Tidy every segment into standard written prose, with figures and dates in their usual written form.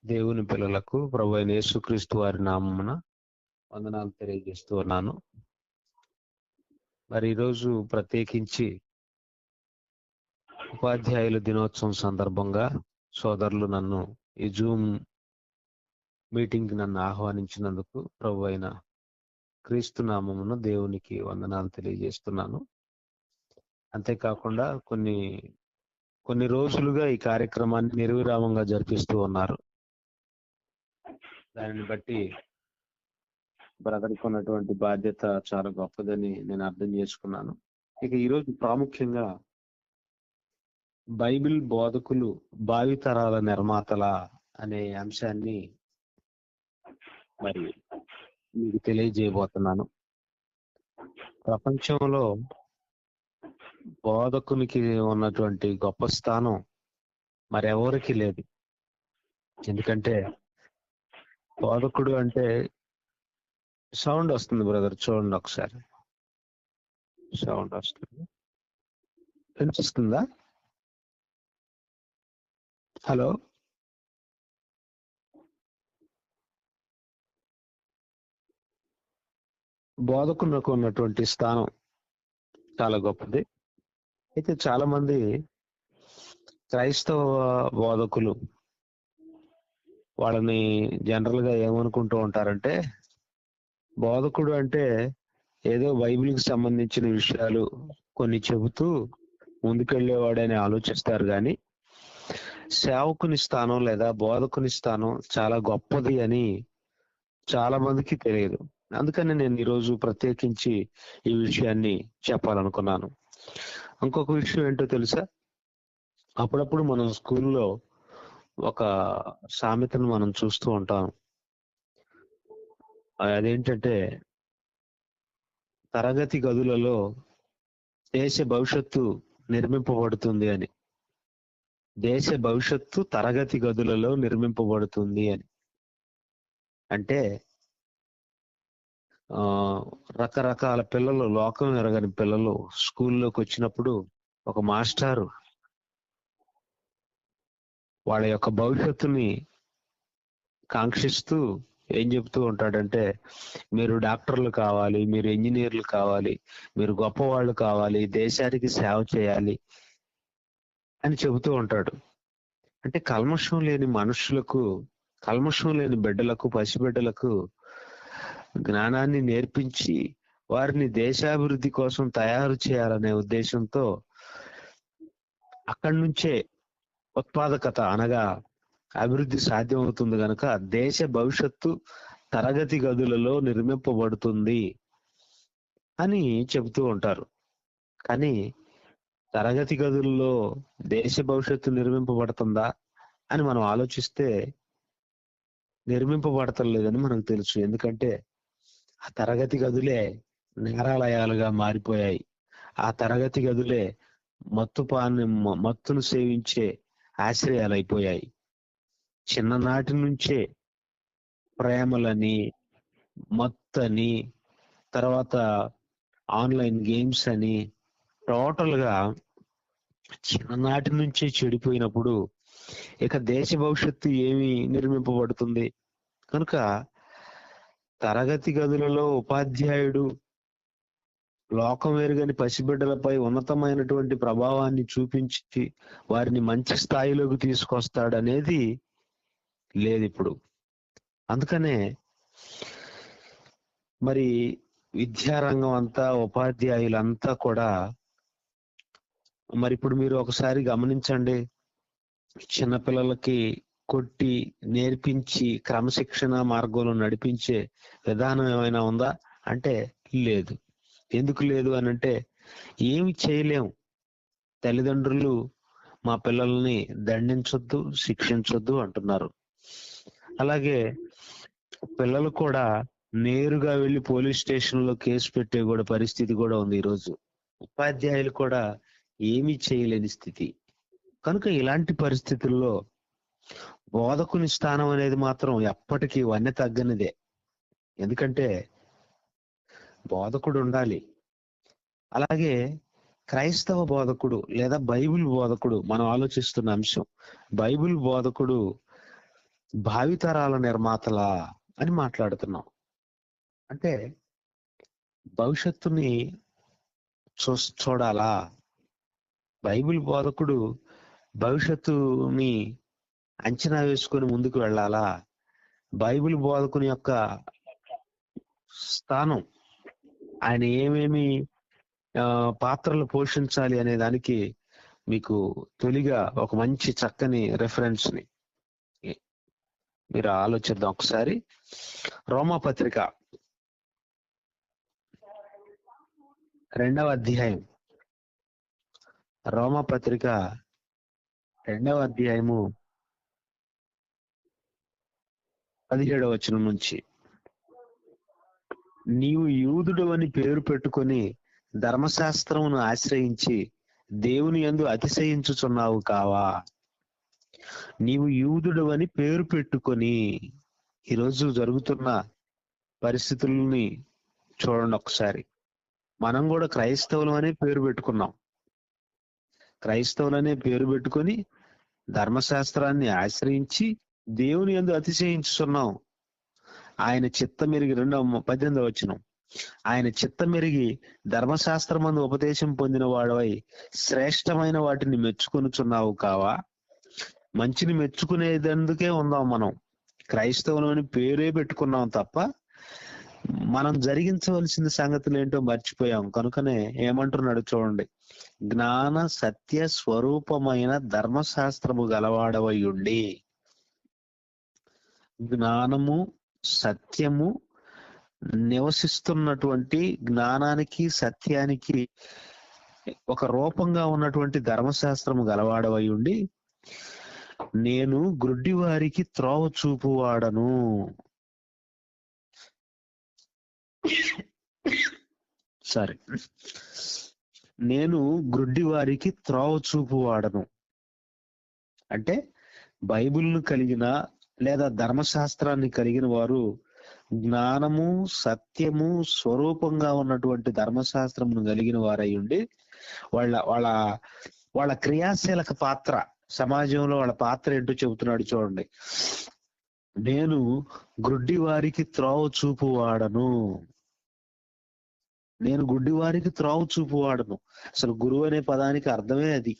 దేవుని పిల్లలకు ప్రభువైన యేసుక్రీస్తు వారి నామమున వందనాలు తెలియజేస్తూ ఉన్నాను. మరి ఈరోజు ప్రత్యేకించి ఉపాధ్యాయుల దినోత్సవం సందర్భంగా సోదరులు నన్ను ఈ జూమ్ మీటింగ్ నన్ను ఆహ్వానించినందుకు ప్రభువైన క్రీస్తు నామమున దేవునికి వందనాలు తెలియజేస్తున్నాను. అంతేకాకుండా కొన్ని రోజులుగా ఈ కార్యక్రమాన్ని నిర్విరామంగా జరిపిస్తూ ఉన్నారు. దానిని బట్టి బ్రదర్కి ఉన్నటువంటి బాధ్యత చాలా గొప్పదని నేను అర్థం చేసుకున్నాను. ఇక ఈరోజు ప్రాముఖ్యంగా బైబిల్ బోధకులు భావితరాల నిర్మాతల అనే అంశాన్ని మరి మీకు తెలియజేయబోతున్నాను. ప్రపంచంలో బోధకునికి ఉన్నటువంటి గొప్ప స్థానం మరెవరికి లేదు. ఎందుకంటే బోధకుడు అంటే సౌండ్ వస్తుంది బ్రదర్, చూడండి ఒకసారి. సౌండ్ వస్తుంది, వినిపిస్తుందా? హలో, బోధకునికి ఉన్నటువంటి స్థానం చాలా గొప్పది. అయితే చాలా మంది క్రైస్తవ బోధకులు వాళ్ళని జనరల్ గా ఏమనుకుంటూ ఉంటారంటే, బోధకుడు అంటే ఏదో బైబిల్కి సంబంధించిన విషయాలు కొన్ని చెబుతూ ముందుకెళ్ళేవాడని ఆలోచిస్తారు. కానీ సేవకుని స్థానం లేదా బోధకుని స్థానం చాలా గొప్పది అని చాలా మందికి తెలియదు. అందుకని నేను ఈరోజు ప్రత్యేకించి ఈ విషయాన్ని చెప్పాలనుకున్నాను. ఇంకొక విషయం ఏంటో తెలుసా, అప్పుడప్పుడు మనం స్కూల్లో ఒక సామెతను మనం చూస్తూ ఉంటాం. అదేంటంటే, తరగతి గదులలో దేశ భవిష్యత్తు నిర్మింపబడుతుంది అని. దేశ భవిష్యత్తు తరగతి గదులలో నిర్మింపబడుతుంది అని అంటే రకరకాల పిల్లలు, లోకం ఎరగని పిల్లలు స్కూల్లోకి వచ్చినప్పుడు ఒక మాస్టారు వాళ్ళ యొక్క భవిష్యత్తుని కాంక్షిస్తూ ఏం చెప్తూ ఉంటాడంటే, మీరు డాక్టర్లు కావాలి, మీరు ఇంజనీర్లు కావాలి, మీరు గొప్పవాళ్ళు కావాలి, దేశానికి సేవ చేయాలి అని చెబుతూ ఉంటాడు. అంటే కల్మషం లేని మనుషులకు, కల్మషం లేని బిడ్డలకు, పసిబిడ్డలకు జ్ఞానాన్ని నేర్పించి వారిని దేశాభివృద్ధి కోసం తయారు చేయాలనే ఉద్దేశంతో అక్కడి నుంచే ఉత్పాదకత అనగా అభివృద్ధి సాధ్యమవుతుంది. కనుక దేశ భవిష్యత్తు తరగతి గదులలో నిర్మింపబడుతుంది అని చెబుతూ ఉంటారు. కానీ తరగతి గదుల్లో దేశ భవిష్యత్తు నిర్మింపబడుతుందా అని మనం ఆలోచిస్తే నిర్మింపబడతలేదని మనకు తెలుసు. ఎందుకంటే ఆ తరగతి గదులే నేరాలయాలుగా మారిపోయాయి. ఆ తరగతి గదులే మత్తును సేవించే ఆశ్రయాలైపోయాయి. చిన్ననాటి నుంచే ప్రేమలని, మత్తని, తర్వాత ఆన్లైన్ గేమ్స్ అని టోటల్ గా చిన్ననాటి నుంచే చెడిపోయినప్పుడు ఇక దేశ భవిష్యత్తు ఏమి నిర్మింపబడుతుంది? కనుక తరగతి గదులలో ఉపాధ్యాయుడు లోకం ఎరుగని పసిబిడ్డలపై ఉన్నతమైనటువంటి ప్రభావాన్ని చూపించి వారిని మంచి స్థాయిలోకి తీసుకొస్తాడనేది లేదు ఇప్పుడు. అందుకనే మరి విద్యారంగం అంతా, ఉపాధ్యాయులంతా కూడా మరి ఇప్పుడు మీరు ఒకసారి గమనించండి, చిన్నపిల్లలకి కొట్టి నేర్పించి క్రమశిక్షణ మార్గంలో నడిపించే విధానం ఏమైనా ఉందా అంటే లేదు. ఎందుకు లేదు అని అంటే, ఏమి చేయలేం. తల్లిదండ్రులు మా పిల్లల్ని దండించొద్దు, శిక్షించొద్దు అంటున్నారు. అలాగే పిల్లలు కూడా నేరుగా వెళ్ళి పోలీస్ స్టేషన్ లో కేసు పెట్టే కూడా పరిస్థితి కూడా ఉంది ఈరోజు. ఉపాధ్యాయులు కూడా ఏమీ చేయలేని స్థితి. కనుక ఇలాంటి పరిస్థితుల్లో బోధకుని స్థానం అనేది మాత్రం ఎప్పటికీ వన్నె తగ్గనిదే. ఎందుకంటే బోధకుడు ఉండాలి. అలాగే క్రైస్తవ బోధకుడు లేదా బైబిల్ బోధకుడు, మనం ఆలోచిస్తున్న అంశం, బైబిల్ బోధకుడు భావితరాల నిర్మాతల అని మాట్లాడుతున్నాం. అంటే భవిష్యత్తుని చూడాలా? బైబిల్ బోధకుడు భవిష్యత్తుని అంచనా వేసుకొని ముందుకు వెళ్ళాలా? బైబిల్ బోధకుని యొక్క స్థానం, ఆయన ఏమేమి పాత్రలు పోషించాలి అనే దానికి మీకు తొలిగా ఒక మంచి చక్కని రెఫరెన్స్ ని మీరు ఆలోచిద్దాం ఒకసారి. రోమాపత్రిక 2వ అధ్యాయం, రోమాపత్రిక 2వ అధ్యాయము 17వ వచనం నుంచి, నీవు యూదుడు అని పేరు పెట్టుకొని ధర్మశాస్త్రమును ఆశ్రయించి దేవుని యందు అతిశయించుచున్నావు కావా? నీవు యూదుడు అని పేరు పెట్టుకొని, ఈరోజు జరుగుతున్న పరిస్థితుల్ని చూడండి ఒకసారి. మనం కూడా క్రైస్తవులు అనే పేరు పెట్టుకున్నాం. క్రైస్తవులనే పేరు పెట్టుకొని ధర్మశాస్త్రాన్ని ఆశ్రయించి దేవుని యందు అతిశయించుచున్నాం. ఆయన చిత్తమెరిగి 18వ వచనం, ఆయన చిత్తమెరిగి ధర్మశాస్త్రమందు ఉపదేశం పొందిన వాడవై శ్రేష్టమైన వాటిని మెచ్చుకొనుచున్నావు కావా? మంచిని మెచ్చుకునేదందుకే ఉందాం. మనం క్రైస్తవులు అని పేరే పెట్టుకున్నాం తప్ప మనం జరిగించవలసిన సంగతులు ఏంటో మర్చిపోయాం. కనుకనే ఏమంటున్నాడు చూడండి, జ్ఞాన సత్య స్వరూపమైన ధర్మశాస్త్రము గలవాడవై ఉండి. జ్ఞానము సత్యము నివసిస్తున్నటువంటి, జ్ఞానానికి సత్యానికి ఒక రూపంగా ఉన్నటువంటి ధర్మశాస్త్రము గలవాడవై ఉండి, నేను గ్రుడ్డి వారికి త్రోవ చూపువాడను. సారీ, నేను గ్రుడ్డి వారికి త్రోవ చూపువాడను అంటే బైబిల్ను కలిగిన లేదా ధర్మశాస్త్రాన్ని కలిగిన వారు జ్ఞానము సత్యము స్వరూపంగా ఉన్నటువంటి ధర్మశాస్త్రమును కలిగిన వారై ఉండి వాళ్ళ వాళ్ళ వాళ్ళ క్రియాశీలక పాత్ర, సమాజంలో వాళ్ళ పాత్ర ఏంటో చెబుతున్నాడు చూడండి. నేను గుడ్డి వారికి త్రోవ చూపువాడను. నేను గుడ్డి వారికి త్రోవ చూపువాడను. అసలు గురువు అనే పదానికి అర్థమే అది.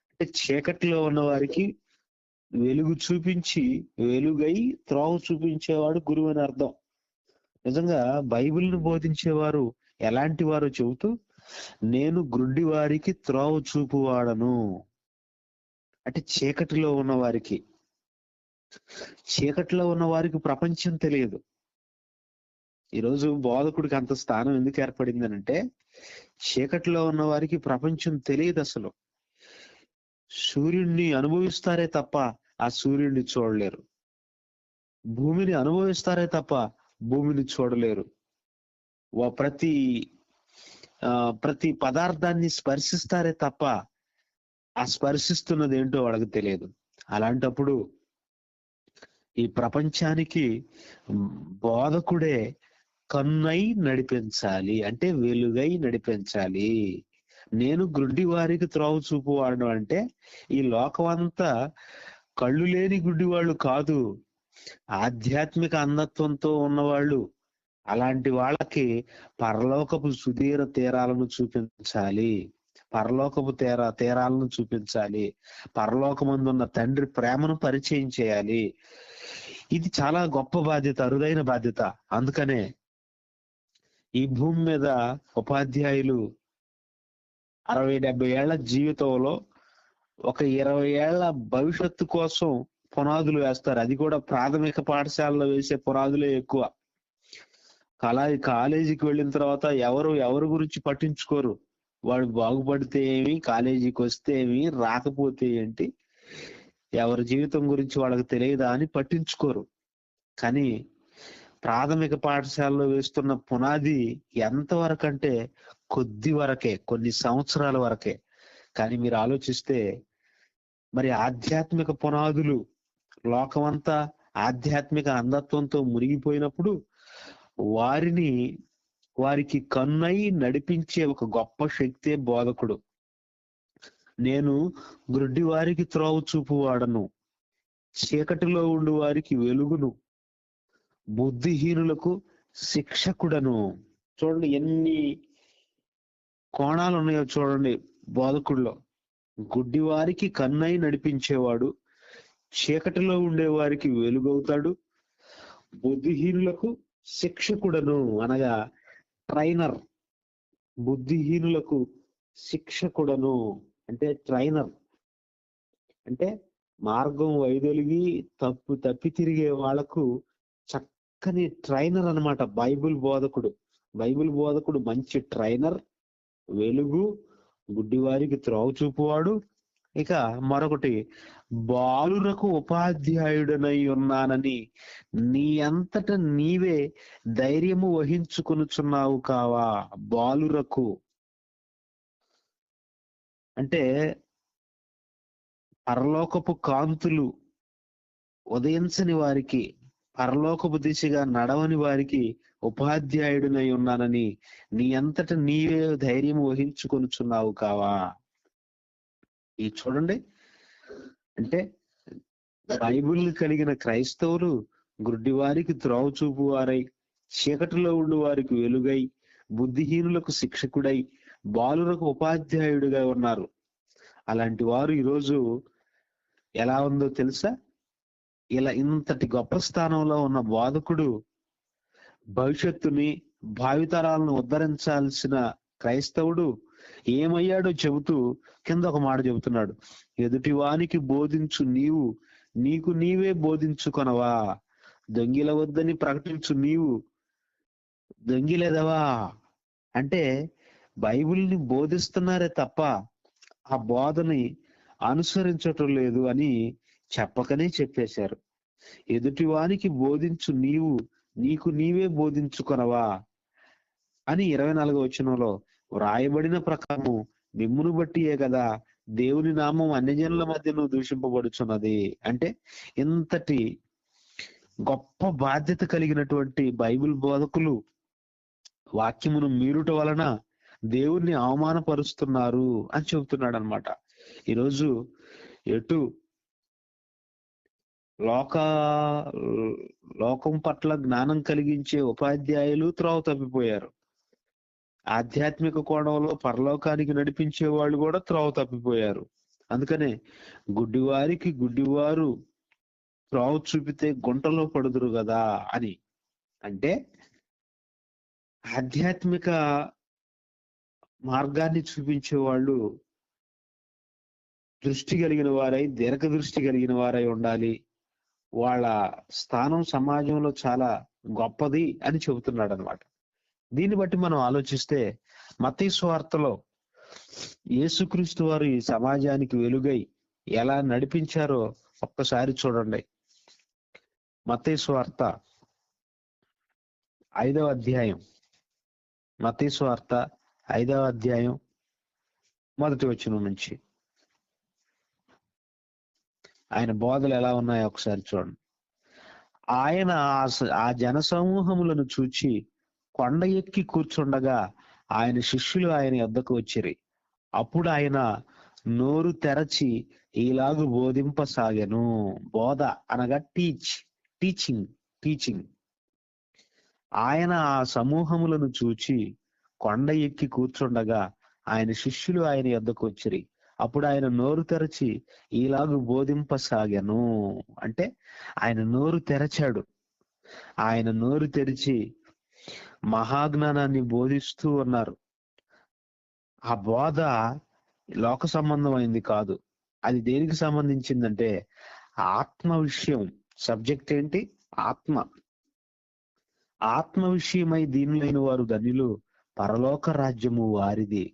అంటే చీకటిలో ఉన్న వారికి వెలుగు చూపించి, వెలుగై త్రోవ చూపించేవాడు గురువు అని అర్థం. నిజంగా బైబిల్ను బోధించేవారు ఎలాంటి వారో చెబుతూ, నేను గుడ్డి వారికి త్రోవ చూపువాడను అంటే చీకటిలో ఉన్న వారికి. చీకటిలో ఉన్న వారికి ప్రపంచం తెలియదు. ఈరోజు బోధకుడికి అంత స్థానం ఎందుకు ఏర్పడింది అంటే, చీకటిలో ఉన్న వారికి ప్రపంచం తెలియదు. అసలు సూర్యుడిని అనుభవిస్తారే తప్ప ఆ సూర్యుడిని చూడలేరు. భూమిని అనుభవిస్తారే తప్ప భూమిని చూడలేరు. ప్రతి పదార్థాన్ని స్పర్శిస్తారే తప్ప ఆ స్పర్శిస్తున్నది ఏంటో వాళ్ళకి తెలియదు. అలాంటప్పుడు ఈ ప్రపంచానికి బోధకుడే కన్నై నడిపించాలి, అంటే వెలుగై నడిపించాలి. నేను గుడ్డి వారికి త్రోవ చూపువాడు అంటే ఈ లోకం అంతా కళ్ళు లేని గుడ్డి వాళ్ళు కాదు, ఆధ్యాత్మిక అంధత్వంతో ఉన్నవాళ్ళు. అలాంటి వాళ్ళకి పరలోకపు సుదీర తీరాలను చూపించాలి, పరలోకపు తీరాలను చూపించాలి, పరలోకమందున్న తండ్రి ప్రేమను పరిచయం చేయాలి. ఇది చాలా గొప్ప బాధ్యత, అరుదైన బాధ్యత. అందుకనే ఈ భూమి మీద ఉపాధ్యాయులు 60-70 ఏళ్ల జీవితంలో ఒక 20 ఏళ్ల భవిష్యత్తు కోసం పునాదులు వేస్తారు. అది కూడా ప్రాథమిక పాఠశాలలో వేసే పునాదులే ఎక్కువ. కాలేజీకి వెళ్ళిన తర్వాత ఎవరు గురించి పట్టించుకోరు. వాడు బాగుపడితే ఏమి, కాలేజీకి వస్తే ఏమి, రాకపోతే ఏంటి, ఎవరి జీవితం గురించి వాళ్ళకి తెలియదా అని పట్టించుకోరు. కానీ ప్రాథమిక పాఠశాలలో వేస్తున్న పునాది ఎంతవరకు అంటే కొద్ది వరకే, కొన్ని సంవత్సరాల వరకే. కానీ మీరు ఆలోచిస్తే మరి ఆధ్యాత్మిక పునాదులు, లోకమంతా ఆధ్యాత్మిక అంధత్వంతో మునిగిపోయినప్పుడు వారికి కన్నై నడిపించే ఒక గొప్ప శక్తే బోధకుడు. నేను గ్రుడ్డి వారికి త్రోవ చూపువాడను. చీకటిలో ఉండు వారికి వెలుగును, బుద్ధిహీనులకు శిక్షకుడను. చూడండి ఎన్ని కోణాలు ఉన్నాయో చూడండి బోధకుల్లో. గుడ్డి వారికి కన్నై నడిపించేవాడు, చీకటిలో ఉండే వారికి వెలుగవుతాడు, బుద్ధిహీనులకు శిక్షకుడను అనగా ట్రైనర్. బుద్ధిహీనులకు శిక్షకుడను అంటే ట్రైనర్, అంటే మార్గం వైదొలిగి తప్పి తిరిగే వాళ్లకు చక్కని ట్రైనర్ అన్నమాట బైబిల్ బోధకుడు. బైబిల్ బోధకుడు మంచి ట్రైనర్, వెలుగు, గుడ్డివారికి త్రోవ చూపువాడు. ఇక మరొకటి, బాలురకు ఉపాధ్యాయుడనై ఉన్నానని నీ అంతట నీవే ధైర్యము వహించుకొనుచున్నావు కావా. బాలురకు అంటే పరలోకపు కాంతులు ఉదయించని వారికి, పరలోకపు దిశగా నడవని వారికి ఉపాధ్యాయుడినై ఉన్నానని నీ అంతట నీవే ధైర్యం వహించుకొనుచున్నావు కావా. ఈ చూడండి, అంటే బైబిల్ కలిగిన క్రైస్తవులు గుడ్డి వారికి త్రోవ చూపు వారై, చీకటిలో ఉండు వారికి వెలుగై, బుద్ధిహీనులకు శిక్షకుడై, బాలులకు ఉపాధ్యాయుడిగా ఉన్నారు. అలాంటి వారు ఈరోజు ఎలా ఉందో తెలుసా? ఇలా ఇంతటి గొప్ప స్థానంలో ఉన్న బోధకుడు భవిష్యత్తుని, భావితరాలను ఉద్ధరించాల్సిన క్రైస్తవుడు ఏమయ్యాడో చెబుతూ కింద ఒక మాట చెబుతున్నాడు. ఎదుటి వానికి బోధించు నీవు నీకు నీవే బోధించుకొనవా. దొంగిల వద్దని ప్రకటించు నీవు దొంగిలేదవా. అంటే బైబిల్ని బోధిస్తున్నారే తప్ప ఆ బోధని అనుసరించటం లేదు అని చెప్పకనే చెప్పేశారు. ఎదుటి వానికి బోధించు నీవు నీకు నీవే బోధించుకొనవా అని 24వ వచనంలో వ్రాయబడిన ప్రకారము మిమ్మును బట్టియే కదా దేవుని నామం అన్యజనుల మధ్యను దూషింపబడుచున్నది. అంటే ఇంతటి గొప్ప బాధ్యత కలిగినటువంటి బైబిల్ బోధకులు వాక్యమును మీరుట వలన దేవుణ్ణి అవమానపరుస్తున్నారు అని చెబుతున్నాడు అనమాట. ఈరోజు ఎటు లోకం పట్ల జ్ఞానం కలిగించే ఉపాధ్యాయులు త్రోవ తప్పిపోయారు. ఆధ్యాత్మిక కోణంలో పరలోకానికి నడిపించే వాళ్ళు కూడా త్రోవ తప్పిపోయారు. అందుకనే గుడ్డివారికి గుడ్డివారు త్రోవ చూపితే గుంటలో పడుదురు కదా అని. అంటే ఆధ్యాత్మిక మార్గాన్ని చూపించే వాళ్ళు దృష్టి కలిగిన వారై, దీర్ఘ దృష్టి కలిగిన వారై ఉండాలి. వాళ్ళ స్థానం సమాజంలో చాలా గొప్పది అని చెబుతున్నాడు అనమాట. దీన్ని బట్టి మనం ఆలోచిస్తే మత్తయి సువార్తలో యేసుక్రీస్తు వారు ఈ సమాజానికి వెలుగై ఎలా నడిపించారో ఒక్కసారి చూడండి. మత్తయి సువార్త 5వ అధ్యాయం, మత్తయి సువార్త 5వ అధ్యాయం 1వ వచనం నుంచి ఆయన బోధలు ఎలా ఉన్నాయో ఒకసారి చూడండి. ఆయన ఆ జన సమూహములను చూచి కొండ ఎక్కి కూర్చుండగా ఆయన శిష్యులు ఆయన యొద్దకు వచ్చిరి. అప్పుడు ఆయన నోరు తెరచి ఈలాగు బోధింపసాగెను. బోధ అనగా టీచింగ్. ఆయన ఆ సమూహములను చూచి కొండ ఎక్కి కూర్చుండగా ఆయన శిష్యులు ఆయన యొద్దకు వచ్చిరి. అప్పుడు ఆయన నోరు తెరచి ఈలాగు బోధింపసాగెను. అంటే ఆయన నోరు తెరచాడు. ఆయన నోరు తెరిచి మహాజ్ఞానాన్ని బోధిస్తూ ఉన్నారు. ఆ బోధ లోక సంబంధమైంది కాదు. అది దేనికి సంబంధించిందంటే ఆత్మ విషయం. సబ్జెక్ట్ ఏంటి? ఆత్మ విషయమై దీనులైన వారు ధన్యులు, పరలోక రాజ్యము వారిది.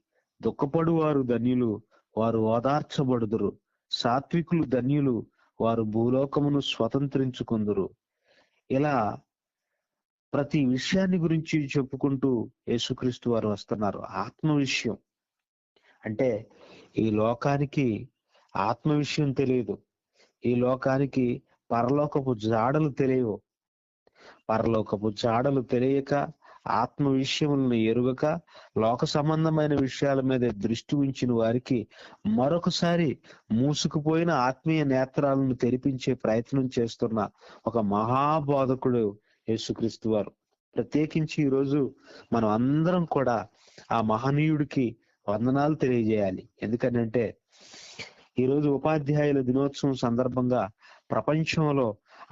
దుఃఖపడు వారు ధన్యులు, వారు ఓదార్చబడుదురు. సాత్వికులు ధన్యులు, వారు భూలోకమును స్వతంత్రించుకుందురు. ఇలా ప్రతి విషయాన్ని గురించి చెప్పుకుంటూ యేసుక్రీస్తు వారు వస్తున్నారు. ఆత్మ విషయం అంటే ఈ లోకానికి ఆత్మ విషయం తెలియదు. ఈ లోకానికి పరలోకపు జాడలు తెలియవు. పరలోకపు జాడలు తెలియక ఆత్మ విషయములను ఎరుగక లోక సంబంధమైన విషయాల మీద దృష్టి ఉంచిన వారికి మరొకసారి మూసుకుపోయిన ఆత్మీయ నేత్రాలను తెరిపించే ప్రయత్నం చేస్తున్న ఒక మహాబోధకుడు యేసుక్రీస్తు వారు. ప్రత్యేకించి ఈరోజు మనం అందరం కూడా ఆ మహనీయుడికి వందనాలు తెలియజేయాలి. ఎందుకంటే ఈరోజు ఉపాధ్యాయుల దినోత్సవం సందర్భంగా ప్రపంచంలో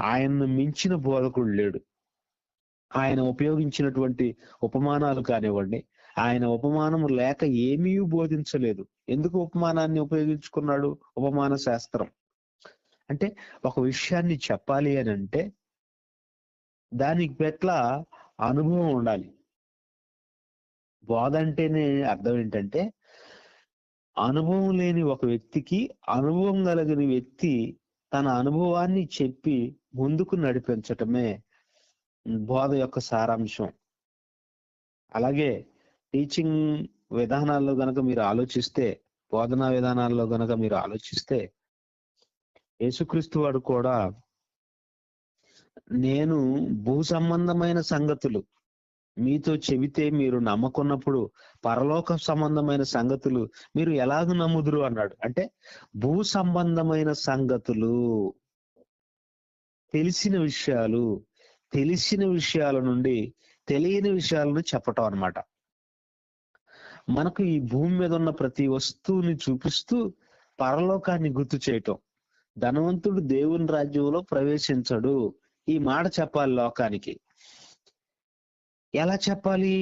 ఆయన్ను మించిన బోధకుడు లేడు. ఆయన ఉపయోగించినటువంటి ఉపమానాలు కానివ్వండి, ఆయన ఉపమానం లేక ఏమీ బోధించలేదు. ఎందుకు ఉపమానాన్ని ఉపయోగించుకున్నాడు? ఉపమాన శాస్త్రం అంటే ఒక విషయాన్ని చెప్పాలి అని అంటే దానికి పట్ల అనుభవం ఉండాలి. బోధ అంటేనే అర్థం ఏంటంటే అనుభవం లేని ఒక వ్యక్తికి అనుభవం కలిగిన వ్యక్తి తన అనుభవాన్ని చెప్పి ముందుకు నడిపించటమే బోధ యొక్క సారాంశం. అలాగే టీచింగ్ విధానాల్లో గనక మీరు ఆలోచిస్తే, బోధనా విధానాల్లో గనక మీరు ఆలోచిస్తే, యేసుక్రీస్తు వాడు కూడా నేను భూ సంబంధమైన సంగతులు మీతో చెబితే మీరు నమ్మకున్నప్పుడు పరలోక సంబంధమైన సంగతులు మీరు ఎలాగ నమ్ముదురు అన్నాడు. అంటే భూ సంబంధమైన సంగతులు, తెలిసిన విషయాల నుండి తెలియని విషయాలను చెప్పటం అన్నమాట. మనకు ఈ భూమి మీద ఉన్న ప్రతి వస్తువుని చూపిస్తూ పరలోకాన్ని గుర్తు చేయటం. ధనవంతుడు దేవుని రాజ్యంలో ప్రవేశించడు, ఈ మాట చెప్పాలి లోకానికి. ఎలా చెప్పాలి?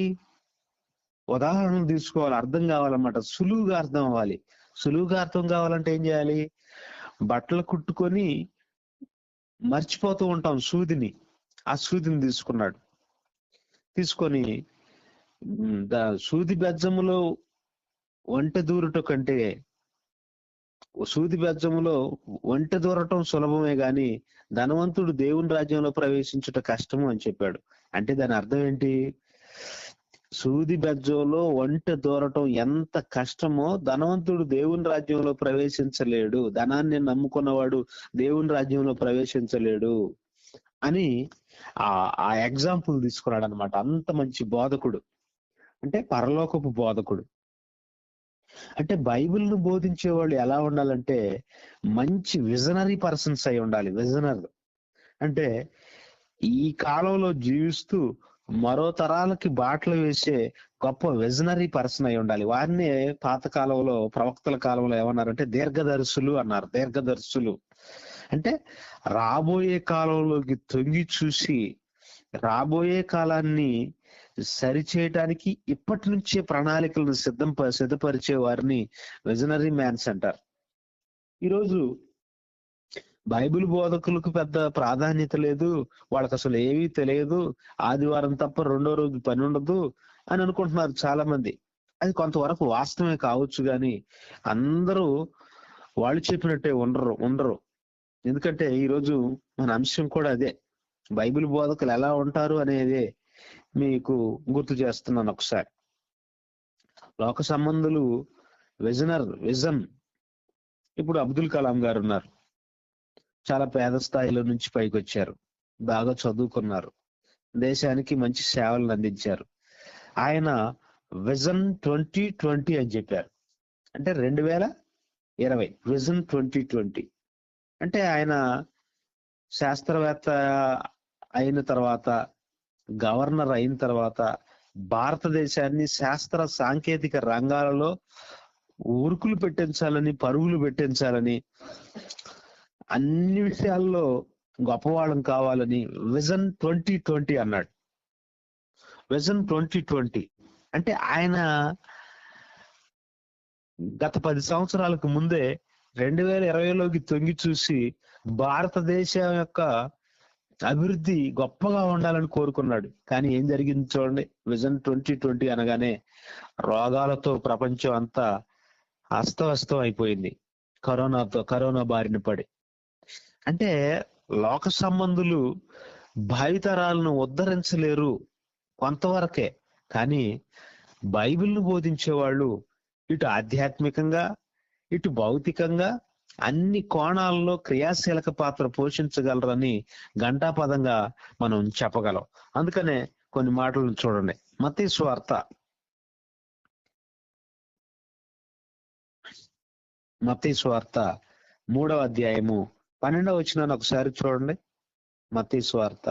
ఉదాహరణలు తీసుకోవాలి, అర్థం కావాలన్నమాట. సులువుగా అర్థం అవ్వాలి. సులువుగా అర్థం కావాలంటే ఏం చేయాలి? బట్టలు కుట్టుకొని మర్చిపోతూ ఉంటాం సూదిని. ఆ సూదిని తీసుకొని సూది బెజ్జములో ఒంటె దూరట కంటే సూది బెజ్జములో ఒంటె దూరటం సులభమే గాని ధనవంతుడు దేవుని రాజ్యంలో ప్రవేశించుట కష్టము అని చెప్పాడు. అంటే దాని అర్థం ఏంటి? సూది బెజ్జంలో ఒంటె దూరటం ఎంత కష్టమో ధనవంతుడు దేవుని రాజ్యంలో ప్రవేశించలేడు, ధనాన్ని నమ్ముకున్నవాడు దేవుని రాజ్యంలో ప్రవేశించలేడు అని ఆ ఎగ్జాంపుల్ తీసుకున్నాడు అనమాట. అంత మంచి బోధకుడు, అంటే పరలోకపు బోధకుడు. అంటే బైబిల్ను బోధించే వాళ్ళు ఎలా ఉండాలంటే మంచి విజనరీ పర్సన్స్ అయి ఉండాలి. విజనర్ అంటే ఈ కాలంలో జీవిస్తూ మరో తరాలకి బాటలు వేసే గొప్ప విజనరీ పర్సన్ అయి ఉండాలి. వారిని పాత కాలంలో ప్రవక్తల కాలంలో ఏమన్నారంటే దీర్ఘదర్శులు అన్నారు. దీర్ఘదర్శులు అంటే రాబోయే కాలంలోకి తొంగి చూసి రాబోయే కాలాన్ని సరిచేయటానికి ఇప్పటి నుంచే ప్రణాళికలను సిద్ధపరిచే వారిని విజనరీ మ్యాన్స్ అంటారు. ఈరోజు బైబిల్ బోధకులకు పెద్ద ప్రాధాన్యత లేదు, వాళ్ళకి అసలు ఏమీ తెలియదు, ఆదివారం తప్ప రెండో రోజు పని ఉండదు అని అనుకుంటున్నారు చాలా మంది. అది కొంతవరకు వాస్తవమే కావచ్చు, కానీ అందరూ వాళ్ళు చెప్పినట్టే ఉండరు. ఎందుకంటే ఈరోజు మన అంశం కూడా అదే, బైబిల్ బోధకులు ఎలా ఉంటారు అనేది మీకు గుర్తు చేస్తున్నాను ఒకసారి. లోక సంబంధులు విజన్. ఇప్పుడు అబ్దుల్ కలాం గారు ఉన్నారు, చాలా పేద స్థాయిలో నుంచి పైకి వచ్చారు, బాగా చదువుకున్నారు, దేశానికి మంచి సేవలను అందించారు. ఆయన విజన్ 2020 అని చెప్పారు. అంటే 2020 విజన్ 2020. అంటే ఆయన శాస్త్రవేత్త అయిన తర్వాత, గవర్నర్ అయిన తర్వాత భారతదేశాన్ని శాస్త్ర సాంకేతిక రంగాలలో ఉరుకులు పెట్టించాలని, పరుగులు పెట్టించాలని, అన్ని విషయాల్లో గొప్పవాళ్ళం కావాలని విజన్ 2020 అన్నాడు. విజన్ 2020 అంటే ఆయన గత 10 సంవత్సరాలకు ముందే 2020లోకి తొంగి చూసి భారతదేశం యొక్క అభివృద్ధి గొప్పగా ఉండాలని కోరుకున్నాడు. కానీ ఏం జరిగింది చూడండి. విజన్ 2020 అనగానే రోగాలతో ప్రపంచం అంతా అస్తవ్యస్తం అయిపోయింది, కరోనా బారిన పడి. అంటే లోక సంబంధులు భావితరాలను ఉద్ధరించలేరు కొంతవరకే, కానీ బైబిల్ను బోధించే వాళ్ళు ఇటు ఆధ్యాత్మికంగా ఇటు భౌతికంగా అన్ని కోణాల్లో క్రియాశీలక పాత్ర పోషించగలరని ఘంటాపదంగా మనం చెప్పగలం. అందుకనే కొన్ని మాటలను చూడండి. మత్తయి సువార్త 3వ అధ్యాయము 12వ వచనాన్ని ఒకసారి చూడండి. మత్తయి సువార్త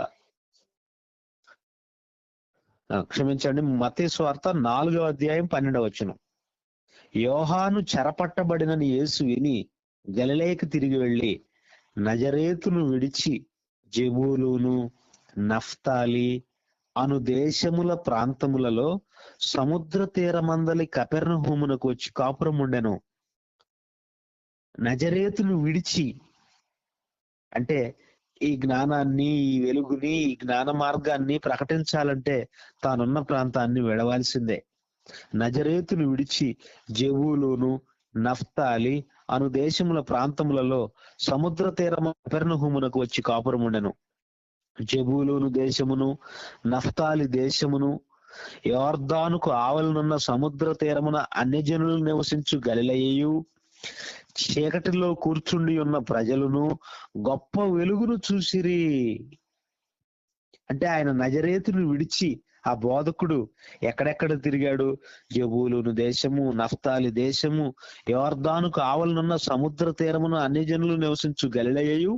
క్షమించండి, మత్తయి సువార్త 4వ అధ్యాయం 12వ వచనం. యోహాను చెరపట్టబడినని యేసు విని గలిలయకు తిరిగి వెళ్ళి నజరేతును విడిచి జెబూలూను నఫ్తాలి అను దేశముల ప్రాంతములలో సముద్ర తీరమందలి కపెర్నహూమునకు వచ్చి కాపురం ఉండెను. నజరేతును విడిచి అంటే ఈ జ్ఞానాన్ని, ఈ వెలుగుని, ఈ జ్ఞాన మార్గాన్ని ప్రకటించాలంటే తానున్న ప్రాంతాన్ని విడవాల్సిందే. నజరేతును విడిచి జెబూలూను నఫ్తాలి అను దేశముల ప్రాంతములలో సముద్ర తీరము కపెర్నహూమునకు వచ్చి కాపురం ఉండెను. జెబూలూను దేశమును నఫ్తాలి దేశమును యోర్దానుకు ఆవలనున్న సముద్ర తీరమున అన్యజనులు నివసించు గలిలయయు చీకటిలో కూర్చుండి ఉన్న ప్రజలను గొప్ప వెలుగును చూసిరి. అంటే ఆయన నజరేతును విడిచి ఆ బోధకుడు ఎక్కడెక్కడ తిరిగాడు? జెబూలూను దేశము, నఫ్తాలి దేశము, యోర్దానుకు ఆవలనున్న సముద్ర తీరమును అన్యజనులు నివసించు గలిలయయు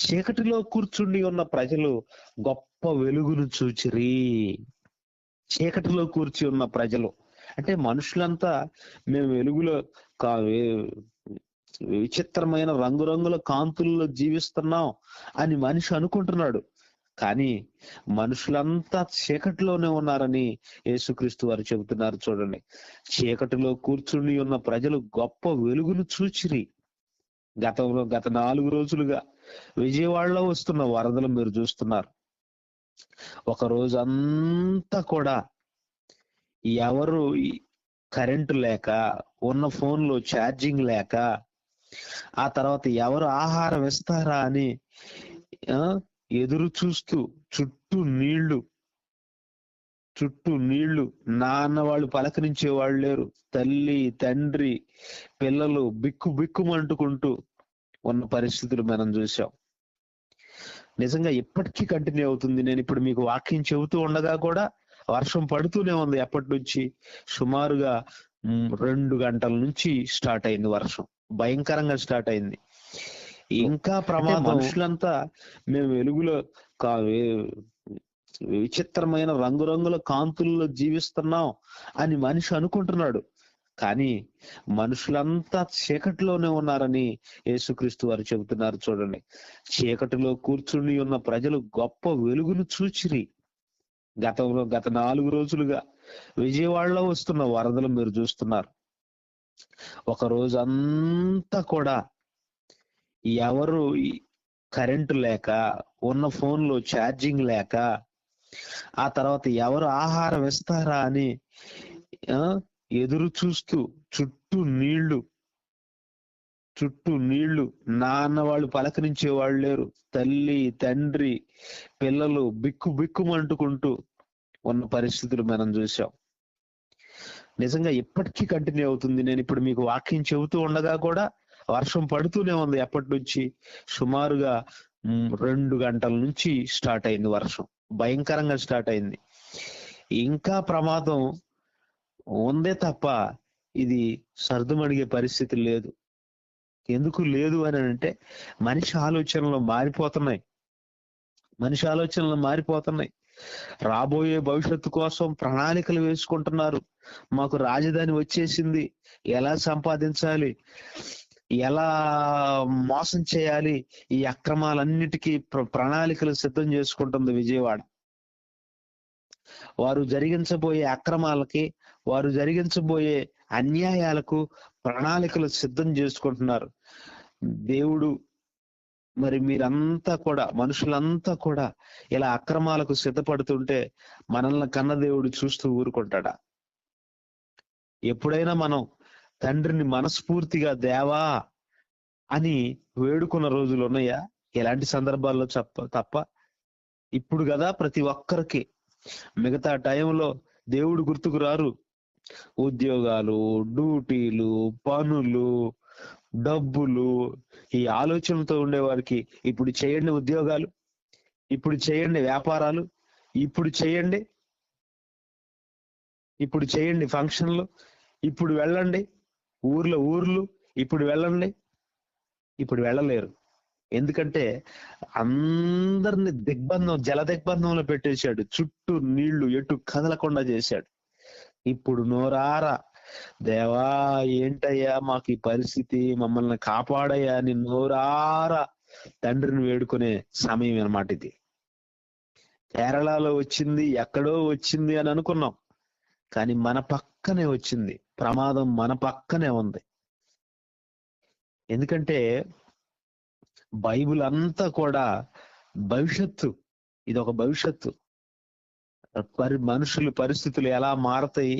చీకటిలో కూర్చుండి ఉన్న ప్రజలు గొప్ప వెలుగును చూచిరి. చీకటిలో కూర్చి ఉన్న ప్రజలు అంటే మనుషులంతా మేము వెలుగులో విచిత్రమైన రంగురంగుల కాంతుల్లో జీవిస్తున్నాం అని మనిషి అనుకుంటున్నాడు. కానీ మనుషులంతా చీకటిలోనే ఉన్నారని యేసుక్రీస్తు వారు చెబుతున్నారు. చూడండి, చీకటిలో కూర్చుని ఉన్న ప్రజలు గొప్ప వెలుగును చూచిరి. గత 4 రోజులుగా విజయవాడలో వస్తున్న వరదలు మీరు చూస్తున్నారు. ఒక రోజు అంతా కూడా ఎవరు కరెంటు లేక, ఉన్న ఫోన్లో ఛార్జింగ్ లేక, ఆ తర్వాత ఎవరు ఆహారం ఇస్తారా అని ఎదురు చూస్తూ చుట్టూ నీళ్లు నాన్న వాళ్ళు పలకరించే వాళ్ళు లేరు. తల్లి, తండ్రి, పిల్లలు బిక్కుమంటుకుంటూ ఉన్న పరిస్థితులు మనం చూసాం. నిజంగా ఇప్పటికీ కంటిన్యూ అవుతుంది. నేను ఇప్పుడు మీకు వాక్యం చెబుతూ ఉండగా కూడా వర్షం పడుతూనే ఉంది. ఎప్పటి నుంచి? సుమారుగా 2 గంటల నుంచి స్టార్ట్ అయింది వర్షం. భయంకరంగా స్టార్ట్ అయింది. ఇంకా ప్రమాదం. మనుషులంతా మేము వెలుగులో విచిత్రమైన రంగురంగుల కాంతుల్లో జీవిస్తున్నాం అని మనిషి అనుకుంటున్నాడు. కానీ మనుషులంతా చీకటిలోనే ఉన్నారని యేసుక్రీస్తు వారు చెబుతున్నారు. చూడండి, చీకటిలో కూర్చుని ఉన్న ప్రజలు గొప్ప వెలుగును చూచిరి. గత 4 రోజులుగా విజయవాడలో వస్తున్న వరదలు మీరు చూస్తున్నారు. ఒక రోజు అంతా కూడా ఎవరు కరెంటు లేక, ఉన్న ఫోన్లో ఛార్జింగ్ లేక, ఆ తర్వాత ఎవరు ఆహారం ఇస్తారా అని ఎదురు చూస్తూ చుట్టూ నీళ్లు నాన్న వాళ్ళు పలకరించే వాళ్ళు లేరు. తల్లి, తండ్రి, పిల్లలు బిక్కుమంటుకుంటూ ఉన్న పరిస్థితులు మనం చూసాం. నిజంగా ఇప్పటికీ కంటిన్యూ అవుతుంది. నేను ఇప్పుడు మీకు వాక్యం చెబుతూ ఉండగా కూడా వర్షం పడుతూనే ఉంది. ఎప్పటి నుంచి? సుమారుగా 2 గంటల నుంచి స్టార్ట్ అయింది వర్షం. భయంకరంగా స్టార్ట్ అయింది. ఇంకా ప్రమాదం ఉందే తప్ప ఇది సర్దుమడిగే పరిస్థితి లేదు. ఎందుకు లేదు అని అంటే మనిషి ఆలోచనలు మారిపోతున్నాయి. రాబోయే భవిష్యత్తు కోసం ప్రణాళికలు వేసుకుంటున్నారు. మాకు రాజధాని వచ్చేసింది, ఎలా సంపాదించాలి, ఎలా మోసం చేయాలి, ఈ అక్రమాలన్నిటికీ ప్రణాళికలు సిద్ధం చేసుకుంటుంది విజయవాడ. వారు జరిగించబోయే అక్రమాలకి, వారు జరిగించబోయే అన్యాయాలకు ప్రణాళికలు సిద్ధం చేసుకుంటున్నారు. దేవుడు మరి మీరంతా కూడా, మనుషులంతా కూడా ఇలా అక్రమాలకు సిద్ధపడుతుంటే మనల్ని కన్న దేవుడు చూస్తూ ఊరుకుంటాడా? ఎప్పుడైనా మనం తండ్రిని మనస్ఫూర్తిగా దేవా అని వేడుకున్న రోజులు ఉన్నాయా? ఎలాంటి సందర్భాల్లో తప్ప ఇప్పుడు కదా ప్రతి ఒక్కరికి. మిగతా టైంలో దేవుడు గుర్తుకు రారు. ఉద్యోగాలు, డ్యూటీలు, పనులు, డబ్బులు, ఈ ఆలోచనలతో ఉండేవారికి ఇప్పుడు చేయండి ఉద్యోగాలు, ఇప్పుడు చేయండి వ్యాపారాలు, ఇప్పుడు చేయండి ఇప్పుడు చేయండి ఫంక్షన్లు, ఇప్పుడు వెళ్ళండి, ఊర్లు ఇప్పుడు వెళ్ళండి. ఇప్పుడు వెళ్ళలేరు. ఎందుకంటే అందరిని జల దిగ్బంధంలో పెట్టేశాడు. చుట్టూ నీళ్లు ఎటు కదలకుండా చేశాడు. ఇప్పుడు నోరారా, దేవా ఏంటయ్యా మాకు ఈ పరిస్థితి, మమ్మల్ని కాపాడయ్యా అని నోరారా తండ్రిని వేడుకునే సమయం అన్నమాట ఇది. కేరళలో వచ్చింది, ఎక్కడో వచ్చింది అని అనుకున్నాం, కానీ మన పక్కనే వచ్చింది. ప్రమాదం మన పక్కనే ఉంది. ఎందుకంటే బైబిల్ అంతా కూడా భవిష్యత్తు. ఇది ఒక భవిష్యత్తు. మనుషులు పరిస్థితులు ఎలా మారతాయి,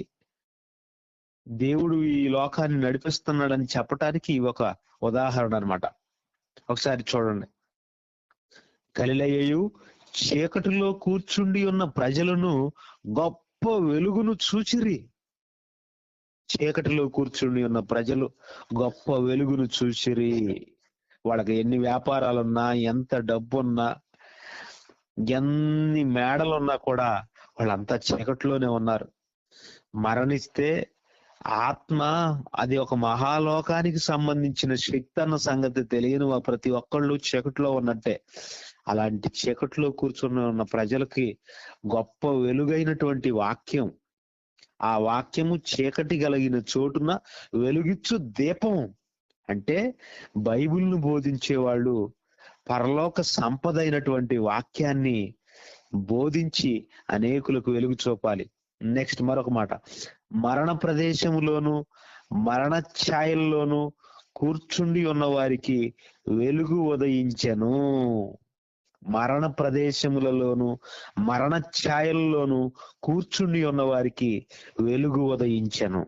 దేవుడు ఈ లోకాన్ని నడిపిస్తున్నాడని చెప్పటానికి ఇవి ఒక ఉదాహరణ అన్నమాట. ఒకసారి చూడండి. గలిలయయు చీకటిలో కూర్చుండి ఉన్న ప్రజలను గొప్ప వెలుగును చూచిరి. చీకటిలో కూర్చుండి ఉన్న ప్రజలు గొప్ప వెలుగును చూసిరి. వాళ్ళకి ఎన్ని వ్యాపారాలున్నా, ఎంత డబ్బున్నా, ఎన్ని మేడలున్నా కూడా వాళ్ళంతా చీకటిలోనే ఉన్నారు. మరణిస్తే ఆత్మ అది ఒక మహాలోకానికి సంబంధించిన శక్తి అన్న సంగతి తెలియని ప్రతి ఒక్కళ్ళు చీకటిలో ఉన్నట్టే. అలాంటి చీకటిలో కూర్చుని ఉన్న ప్రజలకి గొప్ప వెలుగైనటువంటి వాక్యం, ఆ వాక్యము చీకటి కలిగిన చోటున వెలుగిచ్చు దీపం. అంటే బైబిల్ను బోధించే వాళ్ళు పరలోక సంపద అయినటువంటి వాక్యాన్ని బోధించి అనేకులకు వెలుగు చూపాలి. నెక్స్ట్ మరొక మాట, మరణ ప్రదేశములోను మరణ ఛాయల్లోను కూర్చుండి ఉన్న వారికి వెలుగు ఉదయించెను. మరణ ప్రదేశములలోను మరణ ఛాయల్లోను కూర్చుండి ఉన్న వారికి వెలుగు ఉదయించెను.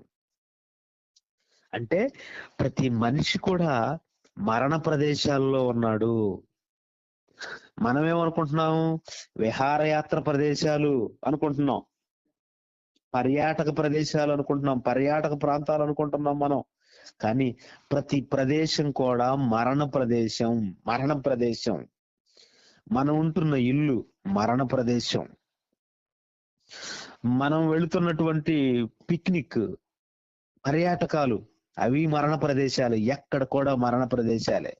అంటే ప్రతి మనిషి కూడా మరణ ప్రదేశాల్లో ఉన్నాడు. మనమేమనుకుంటున్నాము, విహారయాత్ర ప్రదేశాలు అనుకుంటున్నాం, పర్యాటక ప్రదేశాలు అనుకుంటున్నాం, పర్యాటక ప్రాంతాలు అనుకుంటున్నాం మనం. కానీ ప్రతి ప్రదేశం కూడా మరణ ప్రదేశం. మరణ ప్రదేశం. మనం ఉంటున్న ఇల్లు మరణ ప్రదేశం. మనం వెళుతున్నటువంటి పిక్నిక్, పర్యాటకాలు, అవి మరణ ప్రదేశాలు. ఎక్కడ కూడా మరణ ప్రదేశాలే.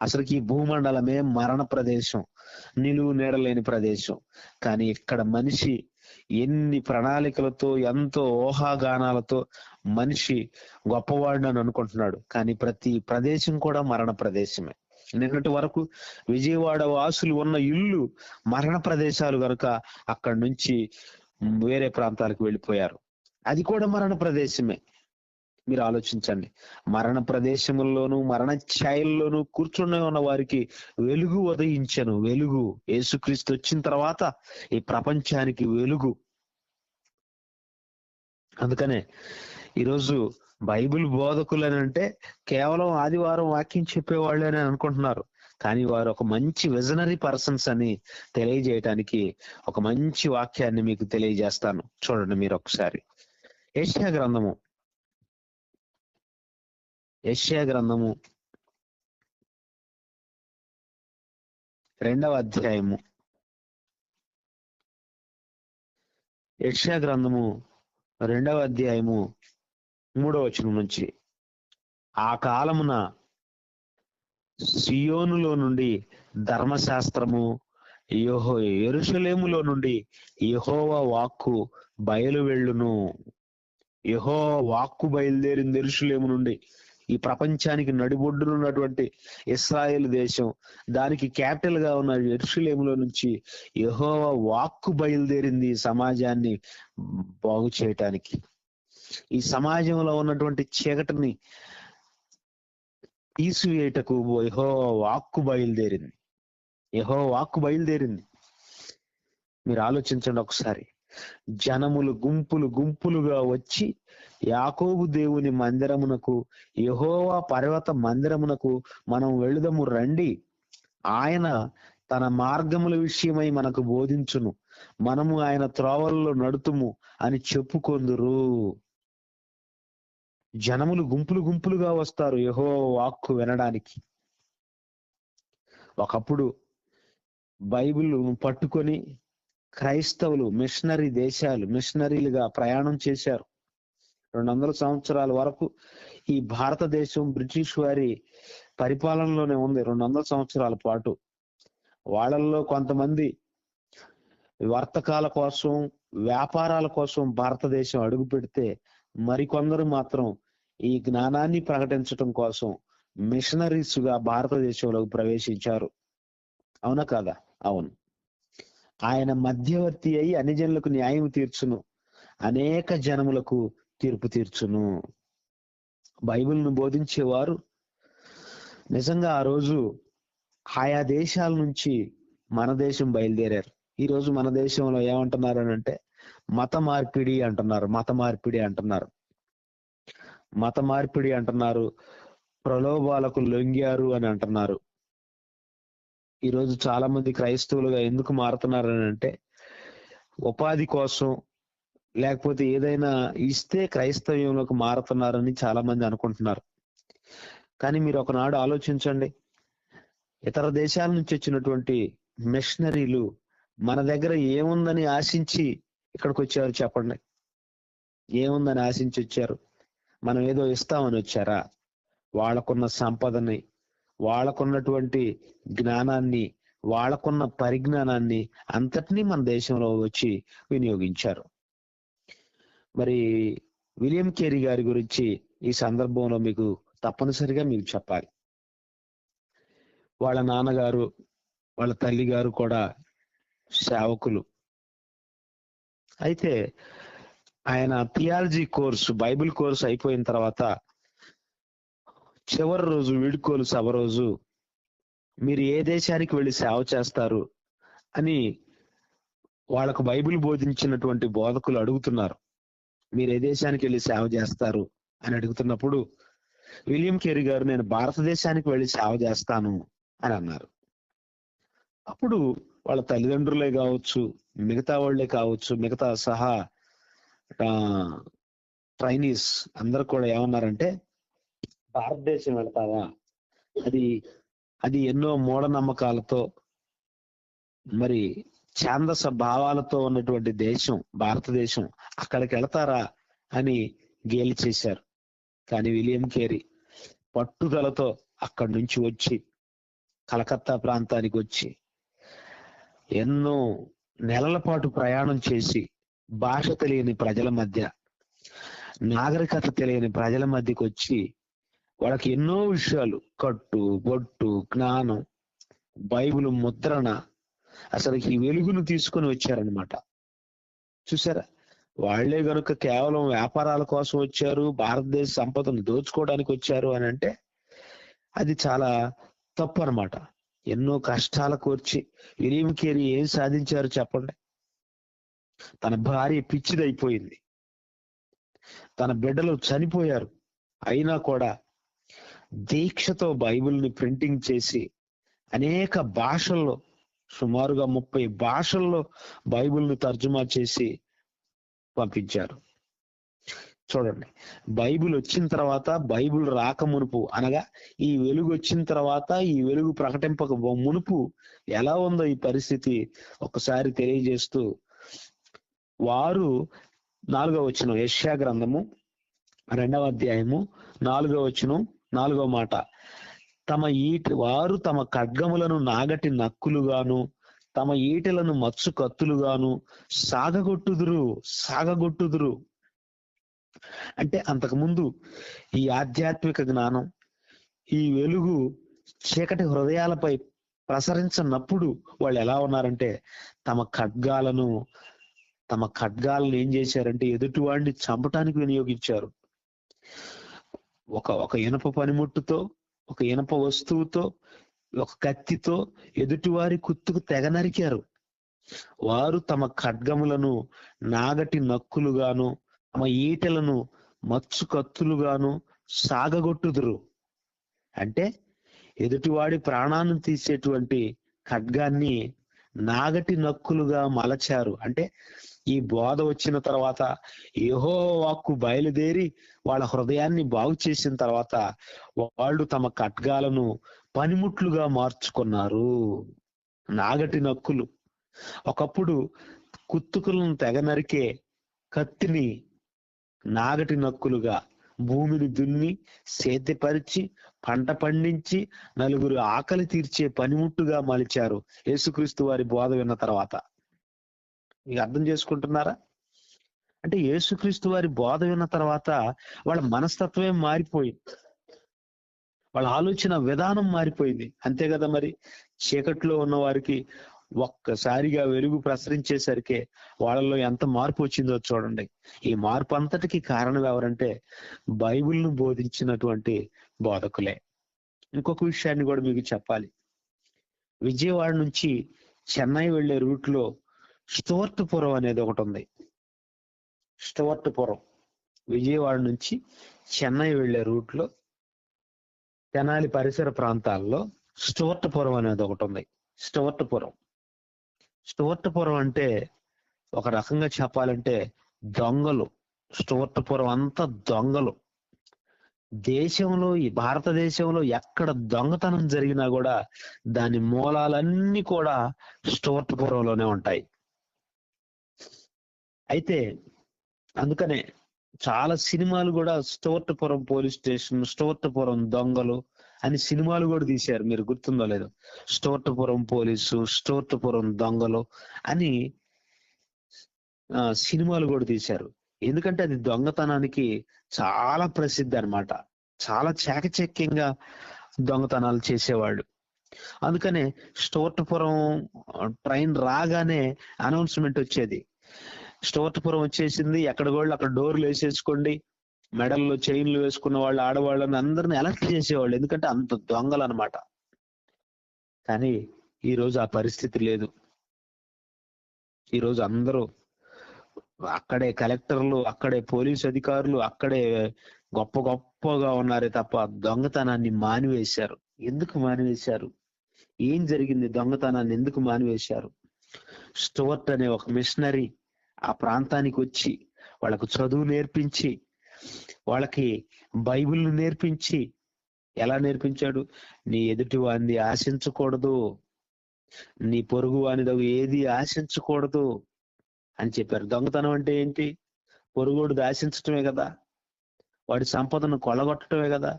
అసలుకి ఈ భూమండలమే మరణ ప్రదేశం, నిలువు నీడలేని ప్రదేశం. కానీ ఇక్కడ మనిషి ఎన్ని ప్రణాళికలతో, ఎంతో ఊహాగానాలతో మనిషి గొప్పవాడిని అనుకుంటున్నాడు. కానీ ప్రతి ప్రదేశం కూడా మరణ ప్రదేశమే. నిన్నటి వరకు విజయవాడ వాసులు ఉన్న ఇల్లు మరణ ప్రదేశాలు కనుక అక్కడి నుంచి వేరే ప్రాంతాలకు వెళ్ళిపోయారు. అది కూడా మరణ ప్రదేశమే. మీరు ఆలోచించండి. మరణ ప్రదేశముల్లోనూ మరణ ఛాయల్లోనూ కూర్చుని ఉన్న వారికి వెలుగు ఉదయించెను. వెలుగు యేసుక్రీస్తు వచ్చిన తర్వాత ఈ ప్రపంచానికి వెలుగు. అందుకనే ఈరోజు బైబిల్ బోధకులు అని అంటే కేవలం ఆదివారం వాక్యం చెప్పేవాళ్ళు అని అనుకుంటున్నారు. కానీ వారు ఒక మంచి విజనరీ పర్సన్స్ అని తెలియజేయటానికి ఒక మంచి వాక్యాన్ని మీకు తెలియజేస్తాను. చూడండి మీరు ఒకసారి. యెషయా గ్రంథము 2వ అధ్యాయము. యెషయా గ్రంథము 2వ అధ్యాయము 3వ వచనం నుంచి, ఆ కాలమున సియోనులో నుండి ధర్మశాస్త్రము, యెరూషలేములో నుండి యెహోవా వాక్కు బయలు వెళ్ళును. యెహోవా వాక్కు బయలుదేరింది యెరూషలేము నుండి. ఈ ప్రపంచానికి నడిబొడ్డున ఉన్నటువంటి ఇశ్రాయేల్ దేశం, దానికి క్యాపిటల్ గా ఉన్న యెరూషలేములో నుంచి యెహోవా వాక్కు బయలుదేరింది సమాజాన్ని బాగు చేయటానికి. ఈ సమాజంలో ఉన్నటువంటి చీకటిని తీసివేయటకు యెహోవా వాక్కు బయలుదేరింది. యెహోవా వాక్కు బయలుదేరింది. మీరు ఆలోచించండి ఒకసారి. జనములు గుంపులు గుంపులుగా వచ్చి యాకోబు దేవుని మందిరమునకు, యెహోవా పర్వత మందిరమునకు మనం వెళుదము రండి, ఆయన తన మార్గముల విషయమై మనకు బోధించును, మనము ఆయన త్రోవల్లో నడుతుము అని చెప్పుకొందురు. జనములు గుంపులు గుంపులుగా వస్తారు యెహోవా వాక్కు వినడానికి. ఒకప్పుడు బైబిల్ పట్టుకొని క్రైస్తవులు మిషనరీ దేశాలు మిషనరీలుగా ప్రయాణం చేశారు. 200 సంవత్సరాల వరకు ఈ భారతదేశం బ్రిటిష్ వారి పరిపాలనలోనే ఉంది 200 సంవత్సరాల పాటు. వాళ్ళల్లో కొంతమంది వర్తకాల కోసం, వ్యాపారాల కోసం భారతదేశం అడుగు పెడితే, మరికొందరు మాత్రం ఈ జ్ఞానాన్ని ప్రకటించటం కోసం మిషనరీస్ గా భారతదేశంలోకి ప్రవేశించారు. అవునా కాదా? అవును. ఆయన మధ్యవర్తి అయి అన్ని జనులకు న్యాయం తీర్చును, అనేక జనములకు తీర్పు తీర్చును. బైబిల్ను బోధించేవారు నిజంగా ఆ రోజు ఆయా దేశాల నుంచి మన దేశం బయలుదేరారు. ఈ రోజు మన దేశంలో ఏమంటున్నారు అని అంటే మత మార్పిడి అంటున్నారు. ప్రలోభాలకు లొంగారు అని అంటున్నారు. ఈరోజు చాలా మంది క్రైస్తవులుగా ఎందుకు మారుతున్నారు అని అంటే ఉపాధి కోసం, లేకపోతే ఏదైనా ఇస్తే క్రైస్తవ్యంలోకి మారుతున్నారని చాలా మంది అనుకుంటున్నారు. కానీ మీరు ఒకనాడు ఆలోచించండి, ఇతర దేశాల నుంచి వచ్చినటువంటి మిషనరీలు మన దగ్గర ఏముందని ఆశించి ఇక్కడికి వచ్చారు చెప్పండి? ఏముందని ఆశించి వచ్చారు? మనం ఏదో ఇస్తామని వచ్చారా? వాళ్ళకున్న సంపదని, వాళ్ళకున్నటువంటి జ్ఞానాన్ని, వాళ్ళకున్న పరిజ్ఞానాన్ని అంతటినీ మన దేశంలో వచ్చి వినియోగించారు. మరి విలియం కేరీ గారి గురించి ఈ సందర్భంలో మీకు తప్పనిసరిగా మీకు చెప్పాలి. వాళ్ళ నాన్నగారు, వాళ్ళ తల్లి గారు కూడా సేవకులు. అయితే ఆయన థియాలజీ కోర్సు, బైబిల్ కోర్సు అయిపోయిన తర్వాత చివరి రోజు, వీడ్కోలు సభ రోజు, మీరు ఏ దేశానికి వెళ్ళి సేవ చేస్తారు అని వాళ్ళకు బైబిల్ బోధించినటువంటి బోధకులు అడుగుతున్నారు. మీరు ఏ దేశానికి వెళ్ళి సేవ చేస్తారు అని అడుగుతున్నప్పుడు విలియం కేరీ గారు నేను భారతదేశానికి వెళ్ళి సేవ చేస్తాను అని అన్నారు. అప్పుడు వాళ్ళ తల్లిదండ్రులే కావచ్చు, మిగతా వాళ్ళే కావచ్చు, మిగతా సహా ట్రైనీస్ అందరు కూడా ఏమన్నారంటే, భారతదేశం వెళ్తావా? అది ఎన్నో మూఢనమ్మకాలతో మరి ఛాందస భావాలతో ఉన్నటువంటి దేశం భారతదేశం, అక్కడికి వెళతారా అని గేలి చేశారు. కానీ విలియం కేరీ పట్టుదలతో అక్కడి నుంచి వచ్చి కలకత్తా ప్రాంతానికి వచ్చి ఎన్నో నెలల పాటు ప్రయాణం చేసి భాష తెలియని ప్రజల మధ్య, నాగరికత తెలియని ప్రజల మధ్యకి వచ్చి వాళ్ళకి ఎన్నో విషయాలు, కట్టు బొట్టు, జ్ఞానం, బైబిల్ ముద్రణ, అసలు ఈ వెలుగును తీసుకొని వచ్చారనమాట. చూసారా? వాళ్లే గనుక కేవలం వ్యాపారాల కోసం వచ్చారు, భారతదేశ సంపదను దోచుకోవడానికి వచ్చారు అని అంటే అది చాలా తప్పు అనమాట. ఎన్నో కష్టాల కోర్చి విలియం కేరీ ఏం సాధించారు చెప్పండి? తన భార్య పిచ్చిదైపోయింది, తన బిడ్డలు చనిపోయారు, అయినా కూడా దీక్షతో బైబిల్ని ప్రింటింగ్ చేసి అనేక భాషల్లో, సుమారుగా 30 భాషల్లో బైబిల్ని తర్జుమా చేసి పంపించారు. చూడండి, బైబిల్ వచ్చిన తర్వాత, బైబిల్ రాక మునుపు అనగా ఈ వెలుగు వచ్చిన తర్వాత, ఈ వెలుగు ప్రకటింపక మునుపు ఎలా ఉందో ఈ పరిస్థితి ఒకసారి తెలియజేస్తూ, వారు 4వ వచనం, యెషయా గ్రంథము 2వ అధ్యాయము 4వ వచనం 4వ మాట, వారు తమ ఖడ్గములను నాగటి నక్కులుగాను, తమ ఈటెలను మత్సు కత్తులుగాను సాగగొట్టుదురు. అంటే అంతకుముందు ఈ ఆధ్యాత్మిక జ్ఞానం, ఈ వెలుగు చీకటి హృదయాలపై ప్రసరించినప్పుడు వాళ్ళు ఎలా ఉన్నారంటే తమ ఖడ్గాలను ఏం చేశారంటే ఎదుటివాడిని చంపటానికి వినియోగించారు. ఒక ఇనప పనిముట్టుతో, ఒక ఇనప వస్తువుతో, ఒక కత్తితో ఎదుటివారి కుత్తుకు తెగ నరికారు. వారు తమ ఖడ్గములను నాగటి నక్కులుగాను, తమ ఈటెలను మత్సు కత్తులుగాను సాగగొట్టుదురు. అంటే ఎదుటివాడి ప్రాణాన్ని తీసేటువంటి ఖడ్గాన్ని నాగటి నక్కులుగా మలచారు. అంటే ఈ బోధ వచ్చిన తర్వాత, యెహోవా వాక్కు బయలుదేరి వాళ్ళ హృదయాన్ని బాగు చేసిన తర్వాత వాళ్ళు తమ ఖడ్గాలను పనిముట్లుగా మార్చుకున్నారు, నాగటి నక్కులు. ఒకప్పుడు కుత్తుకులను తెగ నరికే కత్తిని నాగటి నక్కులుగా భూమిని దున్ని సేద్యపరిచి పంట పండించి నలుగురు ఆకలి తీర్చే పనిముట్టుగా మలిచారు యేసుక్రీస్తు వారి బోధ విన్న తర్వాత. మీకు అర్థం చేసుకుంటున్నారా? అంటే యేసుక్రీస్తు వారి బోధ విన్న తర్వాత వాళ్ళ మనస్తత్వమే మారిపోయింది, వాళ్ళ ఆలోచన విధానం మారిపోయింది. అంతే కదా మరి. చీకట్లో ఉన్న వారికి ఒక్కసారిగా వెలుగు ప్రసరించేసరికి వాళ్ళలో ఎంత మార్పు వచ్చిందో చూడండి. ఈ మార్పు అంతటికి కారణం ఎవరంటే బైబిల్ను బోధించినటువంటి బోధకులే. ఇంకొక విషయాన్ని కూడా మీకు చెప్పాలి. విజయవాడ నుంచి చెన్నై వెళ్లే రూట్ లో స్టువర్ట్పురం అనేది ఒకటి ఉంది. స్టువర్ట్పురం, విజయవాడ నుంచి చెన్నై వెళ్లే రూట్ లో తెనాలి పరిసర ప్రాంతాల్లో స్టువర్ట్పురం అనేది ఒకటి ఉంది. స్టువర్ట్పురం అంటే ఒక రకంగా చెప్పాలంటే దొంగలు. స్టువర్ట్పురం అంతా దొంగలు. దేశంలో, ఈ భారతదేశంలో ఎక్కడ దొంగతనం జరిగినా కూడా దాని మూలాలన్నీ కూడా స్టువర్ట్పురంలోనే ఉంటాయి. అయితే అందుకనే చాలా సినిమాలు కూడా స్టువర్ట్పురం పోలీస్ స్టేషన్, స్టువర్ట్పురం దొంగలు అని సినిమాలు కూడా తీశారు. మీరు గుర్తుందో లేదో, స్టువర్ట్పురం పోలీసు, స్టువర్ట్పురం దొంగలు అని సినిమాలు కూడా తీశారు. ఎందుకంటే అది దొంగతనానికి చాలా ప్రసిద్ధి అన్నమాట. చాలా చాకచక్యంగా దొంగతనాలు చేసేవాళ్ళు. అందుకనే స్టువర్ట్పురం ట్రైన్ రాగానే అనౌన్స్మెంట్ వచ్చేది, స్టువర్ట్పురం వచ్చేసింది, ఎక్కడ కూడా అక్కడ డోర్లు వేసేసుకోండి, మెడల్లో చైన్లు వేసుకున్న వాళ్ళు ఆడవాళ్ళని అందరిని అలర్ట్ చేసేవాళ్ళు. ఎందుకంటే అంత దొంగలు అనమాట. కానీ ఈరోజు ఆ పరిస్థితి లేదు. ఈరోజు అందరూ అక్కడే కలెక్టర్లు, అక్కడే పోలీసు అధికారులు, అక్కడే గొప్ప గొప్పగా ఉన్నారే తప్ప దొంగతనాన్ని మానివేశారు. ఎందుకు మానివేశారు? ఏం జరిగింది? దొంగతనాన్ని ఎందుకు మానివేశారు? స్టువర్ట్ అనే ఒక మిషనరీ ఆ ప్రాంతానికి వచ్చి వాళ్ళకు చదువు నేర్పించి, వాళ్ళకి బైబిల్ను నేర్పించి, ఎలా నేర్పించాడు? నీ ఎదుటి వాడిని ఆశించకూడదు, నీ పొరుగు వానిది ఏది ఆశించకూడదు అని చెప్పారు. దొంగతనం అంటే ఏంటి? పొరుగుడు ఆశించటమే కదా, వాడి సంపదను కొలగొట్టడమే కదా.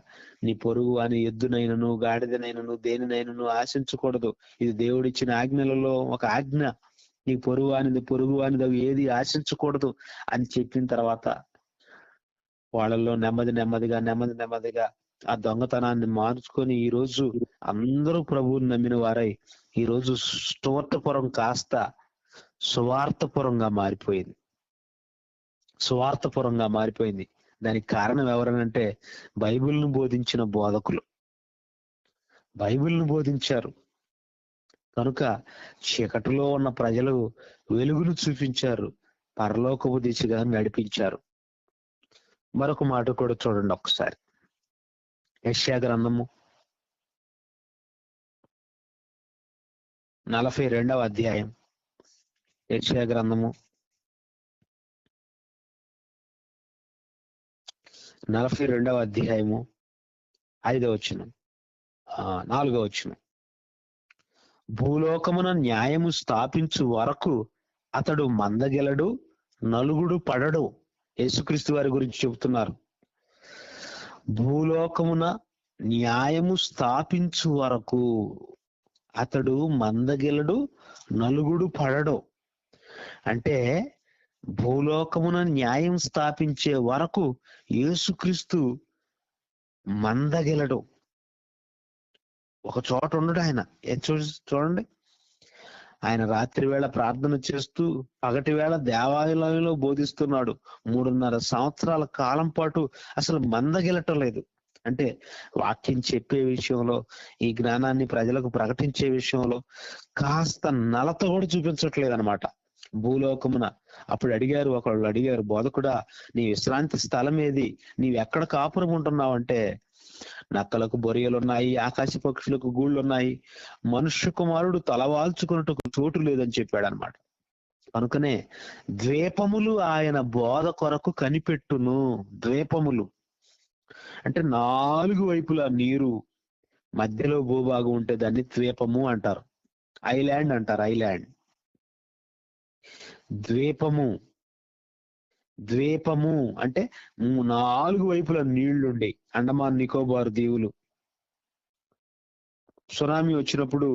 నీ పొరుగు అని ఎద్దునైనను గాడిదనైనను దేనినైనను ఆశించకూడదు. ఇది దేవుడిచ్చిన ఆజ్ఞలలో ఒక ఆజ్ఞ. నీ పొరుగు వానిది ఏది ఆశించకూడదు అని చెప్పిన తర్వాత వాళ్ళల్లో నెమ్మదిగా ఆ దొంగతనాన్ని మార్చుకొని ఈ రోజు అందరూ ప్రభువుని నమ్మిన వారై ఈ రోజు స్టువర్ట్పురం కాస్త సువార్తపురంగా మారిపోయింది. దానికి కారణం ఎవరనంటే బైబిల్ను బోధించిన బోధకులు. బైబిల్ను బోధించారు కనుక చీకటిలో ఉన్న ప్రజలు వెలుగును చూపించారు, పరలోకపు దిశగా నడిపించారు. మరొక మాట కూడా చూడండి ఒకసారి. యెషయా గ్రంథము 42వ అధ్యాయం. యెషయా గ్రంథము 42వ అధ్యాయము 5వ వచనం, 4వ వచనం. భూలోకమున న్యాయము స్థాపించు వరకు అతడు మందగెలడు, నలుగుడు పడడు. యేసుక్రీస్తు వారి గురించి చెబుతున్నారు. భూలోకమున న్యాయము స్థాపించు వరకు అతడు మందగెలడు, నలుగుడు పడడు. అంటే భూలోకమున న్యాయం స్థాపించే వరకు యేసుక్రీస్తు మందగెలడు, ఒక చోట ఉండడు ఆయన. చూడండి, ఆయన రాత్రి వేళ ప్రార్థన చేస్తూ పగటి వేళ దేవాలయంలో బోధిస్తున్నాడు. 3.5 సంవత్సరాల కాలం పాటు అసలు మందగెలటం లేదు. అంటే వాక్యం చెప్పే విషయంలో, ఈ జ్ఞానాన్ని ప్రజలకు ప్రకటించే విషయంలో కాస్త నలత కూడా చూపించట్లేదు అనమాట భూలోకమున. అప్పుడు ఒకళ్ళు అడిగారు, బోధకుడా నీ విశ్రాంతి స్థలం ఏది? నీవు ఎక్కడ కాపురం ఉంటున్నావు అంటే, నక్కలకు బొరియలున్నాయి, ఆకాశ పక్షులకు గూళ్ళున్నాయి, మనుష్య కుమారుడు తలవాల్చుకున్నట్టుకు చోటు లేదని చెప్పాడు అనమాట. కనుకనే ద్వీపములు ఆయన బోధ కొరకు కనిపెట్టును. ద్వీపములు అంటే 4 వైపులా నీరు, మధ్యలో భూభాగం ఉంటే దాన్ని ద్వీపము అంటారు. ఐలాండ్ అంటారు, ఐలాండ్. ద్వీపము. ద్వీపము అంటే 4 వైపుల నీళ్లుండి, అండమాన్ నికోబార్ దీవులు. సునామీ వచ్చినప్పుడు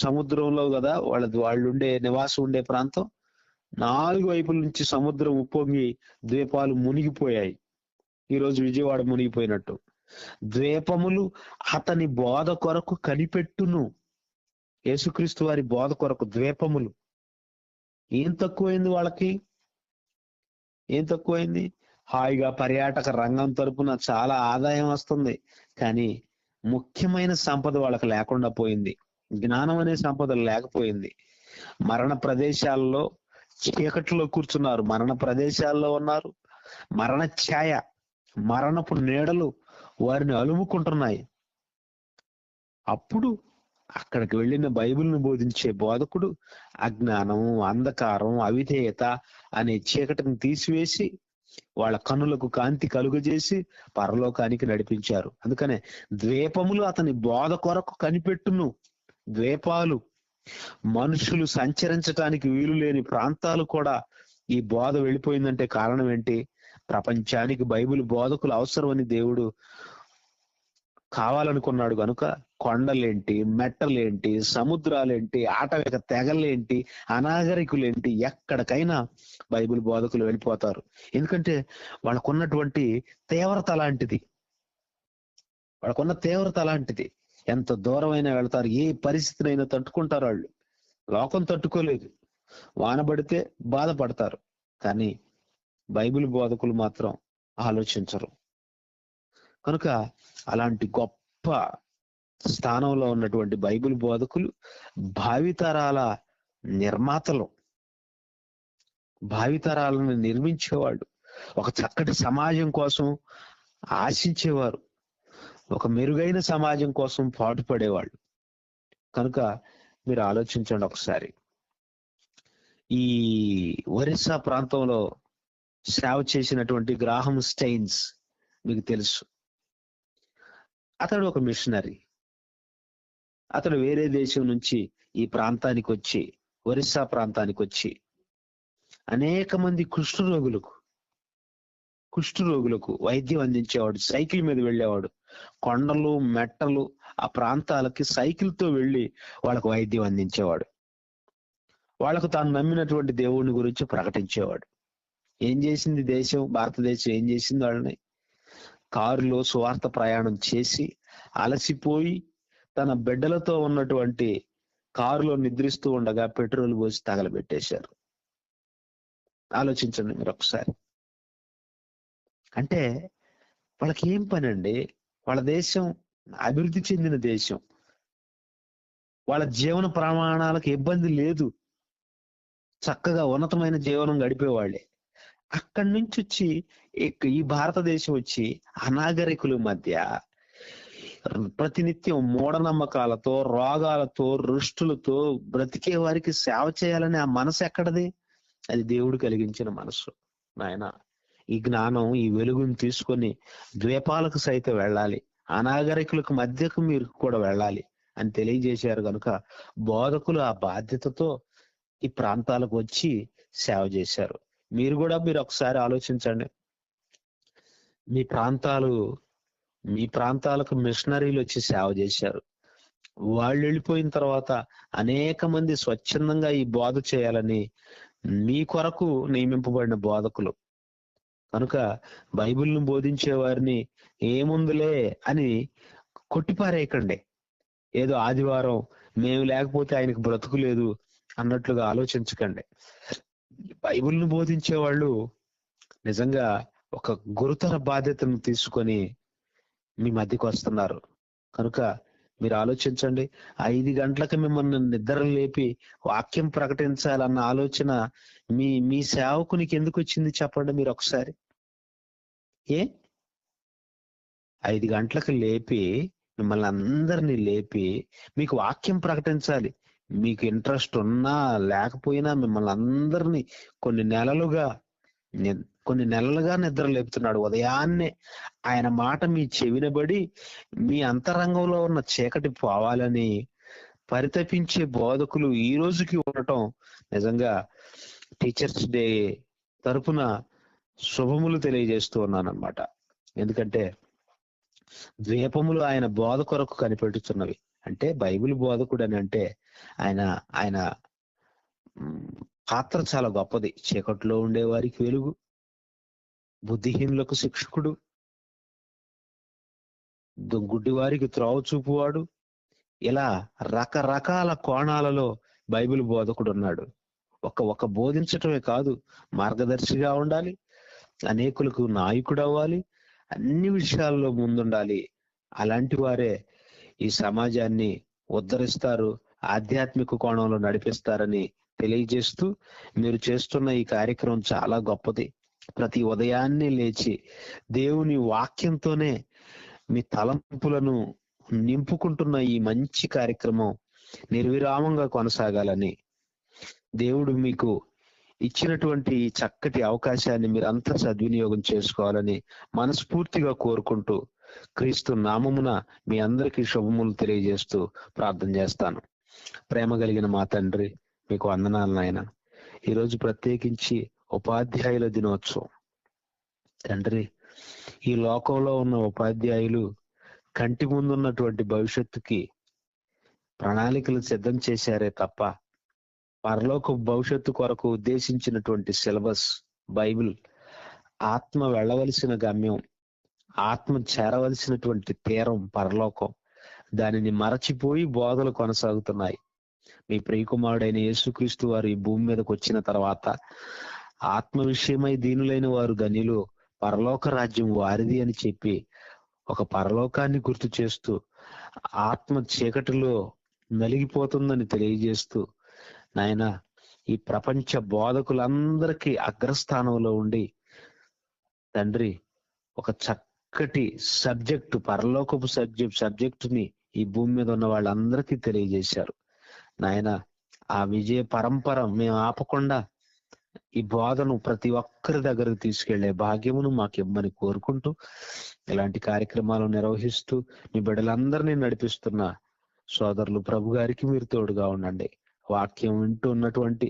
సముద్రంలో కదా వాళ్ళు ఉండే నివాసం ఉండే ప్రాంతం, 4 వైపుల నుంచి సముద్రం ఉప్పొంగి ద్వీపాలు మునిగిపోయాయి. ఈరోజు విజయవాడ మునిగిపోయినట్టు. ద్వీపములు అతని బోధ కొరకు కనిపెట్టును. యేసుక్రీస్తు వారి బోధ కొరకు ద్వీపములు. ఏం తక్కువైంది వాళ్ళకి? ఏం తక్కువైంది? హాయిగా పర్యాటక రంగం తరపున చాలా ఆదాయం వస్తుంది, కానీ ముఖ్యమైన సంపద వాళ్ళకి లేకుండా పోయింది. జ్ఞానం అనే సంపద లేకపోయింది. మరణ ప్రదేశాల్లో చీకట్లో కూర్చున్నారు, మరణ ప్రదేశాల్లో ఉన్నారు. మరణ ఛాయ, మరణపు నీడలు వారిని అలుముకుంటున్నాయి. అప్పుడు అక్కడికి వెళ్ళిన బైబిల్ను బోధించే బోధకుడు అజ్ఞానం, అంధకారం, అవిధేయత అనే చీకటిని తీసివేసి వాళ్ళ కన్నులకు కాంతి కలుగజేసి పరలోకానికి నడిపించారు. అందుకనే ద్వీపములు అతని బోధ కొరకు కనిపెట్టును. ద్వీపాలు, మనుషులు సంచరించడానికి వీలు లేని ప్రాంతాలు కూడా ఈ బోధ వెళ్ళిపోయిందంటే కారణం ఏంటి? ప్రపంచానికి బైబిల్ బోధకులు అవసరమని దేవుడు కావాలనుకున్నాడు కనుక కొండలేంటి, మెట్టలేంటి, సముద్రాలేంటి, ఆటవిక తెగలేంటి, అనాగరికులేంటి, ఎక్కడికైనా బైబిల్ బోధకులు వెళ్ళిపోతారు. ఎందుకంటే వాళ్ళకున్నటువంటి తీవ్రత అలాంటిది. వాళ్ళకున్న తీవ్రత అలాంటిది. ఎంత దూరమైనా వెళ్తారు, ఏ పరిస్థితినైనా తట్టుకుంటారు. వాళ్ళు లోకం తట్టుకోలేదు. వానబడితే బాధపడతారు, కానీ బైబిల్ బోధకులు మాత్రం ఆలోచించరు. కనుక అలాంటి గొప్ప స్థానంలో ఉన్నటువంటి బైబిల్ బోధకులు భావితరాల నిర్మాతలు, భావితరాలను నిర్మించేవాళ్ళు, ఒక చక్కటి సమాజం కోసం ఆశించేవారు, ఒక మెరుగైన సమాజం కోసం పాటుపడేవాళ్ళు. కనుక మీరు ఆలోచించండి ఒకసారి. ఈ ఒరిస్సా ప్రాంతంలో సేవ చేసినటువంటి గ్రాహం స్టెయిన్స్ మీకు తెలుసు. అతడు ఒక మిషనరీ. అతడు వేరే దేశం నుంచి ఈ ప్రాంతానికి వచ్చి, ఒరిస్సా ప్రాంతానికి వచ్చి అనేక మంది కుష్ఠరోగులకు వైద్యం అందించేవాడు. సైకిల్ మీద వెళ్ళేవాడు. కొండలు, మెట్టలు, ఆ ప్రాంతాలకి సైకిల్తో వెళ్ళి వాళ్ళకు వైద్యం అందించేవాడు. వాళ్ళకు తాను నమ్మినటువంటి దేవుడిని గురించి ప్రకటించేవాడు. ఏం చేసింది దేశం, భారతదేశం ఏం చేసింది? వాళ్ళని కారులో సువార్త ప్రయాణం చేసి అలసిపోయి తన బిడ్డలతో ఉన్నటువంటి కారులో నిద్రిస్తూ ఉండగా పెట్రోల్ పోసి తగలబెట్టేశారు. ఆలోచించండి మీరు ఒకసారి. అంటే వాళ్ళకి ఏం పని అండి? వాళ్ళ దేశం అభివృద్ధి చెందిన దేశం, వాళ్ళ జీవన ప్రమాణాలకు ఇబ్బంది లేదు, చక్కగా ఉన్నతమైన జీవనం గడిపేవాళ్ళే. అక్కడి నుంచి వచ్చి ఈ భారతదేశం వచ్చి అనాగరికుల మధ్య ప్రతినిత్యం మూఢనమ్మకాలతో, రోగాలతో, రుష్టులతో బ్రతికే వారికి సేవ చేయాలని ఆ మనసు ఎక్కడది? అది దేవుడు కలిగించిన మనసు. నాయన, ఈ జ్ఞానం, ఈ వెలుగును తీసుకొని ద్వీపాలకు సైతం వెళ్ళాలి, అనాగరికులకు మధ్యకు మీరు కూడా వెళ్ళాలి అని తెలియజేశారు. కనుక బోధకులు ఆ బాధ్యతతో ఈ ప్రాంతాలకు వచ్చి సేవ చేశారు. మీరు ఒకసారి ఆలోచించండి. మీ ప్రాంతాలకు మిషనరీలు వచ్చి సేవ చేశారు. వాళ్ళు వెళ్ళిపోయిన తర్వాత అనేక మంది స్వచ్ఛందంగా ఈ బోధ చేయాలని మీ కొరకు నియమింపబడిన బోధకులు. కనుక బైబిల్ను బోధించే వారిని ఏముందులే అని కొట్టిపారేయకండి. ఏదో ఆదివారం మేము లేకపోతే ఆయనకు బ్రతుకు లేదు అన్నట్లుగా ఆలోచించకండి. బైబిల్ను బోధించే వాళ్ళు నిజంగా ఒక గురుతర బాధ్యతను తీసుకొని మీ మధ్యకు వస్తున్నారు. కనుక మీరు ఆలోచించండి. 5 గంటలకు మిమ్మల్ని నిద్ర లేపి వాక్యం ప్రకటించాలన్న ఆలోచన మీ సేవకునికి ఎందుకు వచ్చింది చెప్పండి మీరు ఒకసారి. 5 గంటలకు లేపి, మిమ్మల్ని అందరినీ లేపి మీకు వాక్యం ప్రకటించాలి. మీకు ఇంట్రెస్ట్ ఉన్నా లేకపోయినా మిమ్మల్ని అందరినీ కొన్ని నెలలుగా నిద్ర లేపుతున్నాడు. ఉదయాన్నే ఆయన మాట మీ చెవినబడి మీ అంతరంగంలో ఉన్న చీకటి పోవాలని పరితపించే బోధకులు ఈ రోజుకి ఉండటం నిజంగా టీచర్స్ డే తరపున శుభములు తెలియజేస్తూ ఉన్నాను అనమాట. ఎందుకంటే ద్వీపములు ఆయన బోధ కొరకు కనిపెట్టుచున్నవి. అంటే బైబిల్ బోధకుడు అని అంటే ఆయన ఆయన పాత్ర చాలా గొప్పది. చీకట్లో ఉండే వారికి వెలుగు, బుద్ధిహీనులకు శిక్షకుడు, గుడ్డి వారికి త్రోవ చూపువాడు, ఇలా రకరకాల కోణాలలో బైబిల్ బోధకుడు ఉన్నాడు. ఒక బోధించటమే కాదు, మార్గదర్శిగా ఉండాలి, అనేకులకు నాయకుడు అవ్వాలి, అన్ని విషయాల్లో ముందుండాలి. అలాంటి వారే ఈ సమాజాన్ని ఉద్ధరిస్తారు, ఆధ్యాత్మిక కోణంలో నడిపిస్తారని తెలియజేస్తూ, మీరు చేస్తున్న ఈ కార్యక్రమం చాలా గొప్పది. ప్రతి ఉదయాన్నే లేచి దేవుని వాక్యంతోనే మీ తలంపులను నింపుకుంటున్న ఈ మంచి కార్యక్రమం నిర్విరామంగా కొనసాగాలని, దేవుడు మీకు ఇచ్చినటువంటి ఈ చక్కటి అవకాశాన్ని మీరు అంతా సద్వినియోగం చేసుకోవాలని మనస్ఫూర్తిగా కోరుకుంటూ, క్రీస్తు నామమున మీ అందరికీ శుభములు తెలియజేస్తూ ప్రార్థన చేస్తాను. ప్రేమ కలిగిన మా తండ్రి, మీకు వందనాలు నాయన. ఈరోజు ప్రత్యేకించి ఉపాధ్యాయుల దినోత్సవం తండ్రి. ఈ లోకంలో ఉన్న ఉపాధ్యాయులు కంటి ముందున్నటువంటి భవిష్యత్తుకి ప్రణాళికలు సిద్ధం చేశారే తప్ప పరలోక భవిష్యత్తు కొరకు ఉద్దేశించినటువంటి సిలబస్ బైబిల్, ఆత్మ వెళ్ళవలసిన గమ్యం, ఆత్మ చేరవలసినటువంటి తీరం పరలోకం, దానిని మరచిపోయి బోధలు కొనసాగుతున్నాయి. మీ ప్రియకుమారుడైన యేసుక్రీస్తు వారు ఈ భూమి మీదకి వచ్చిన తర్వాత ఆత్మ విషయమై దీనులైన వారు ధన్యులు, పరలోక రాజ్యం వారిది అని చెప్పి ఒక పరలోకాన్ని గుర్తు చేస్తూ, ఆత్మ చీకటిలో నలిగిపోతుందని తెలియజేస్తూ, నాయన ఈ ప్రపంచ బోధకులందరికీ అగ్రస్థానంలో ఉండి తండ్రి ఒక చక్కటి సబ్జెక్టు, పరలోకపు సబ్జెక్టుని ఈ భూమి మీద ఉన్న వాళ్ళందరికీ తెలియజేశారు. నాయన ఆ విజయ పరంపర మేము ఆపకుండా ఈ బోధను ప్రతి ఒక్కరి దగ్గరకు తీసుకెళ్లే భాగ్యమును మాకు ఇమ్మని కోరుకుంటూ, ఇలాంటి కార్యక్రమాలు నిర్వహిస్తూ మీ బిడ్డలందరినీ నడిపిస్తున్న సోదరులు ప్రభు గారికి మీరు తోడుగా ఉండండి. వాక్యం వింటూ ఉన్నటువంటి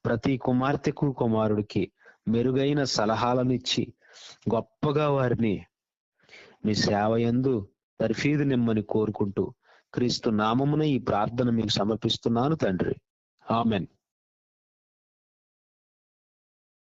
ప్రతి కుమార్తెకు కుమారుడికి మెరుగైన సలహాలను ఇచ్చి గొప్పగా వారిని మీ సేవ యందు తర్ఫీదు నిమ్మని కోరుకుంటూ, క్రీస్తు నామమున ఈ ప్రార్థన మీకు సమర్పిస్తున్నాను తండ్రి. ఆమెన్.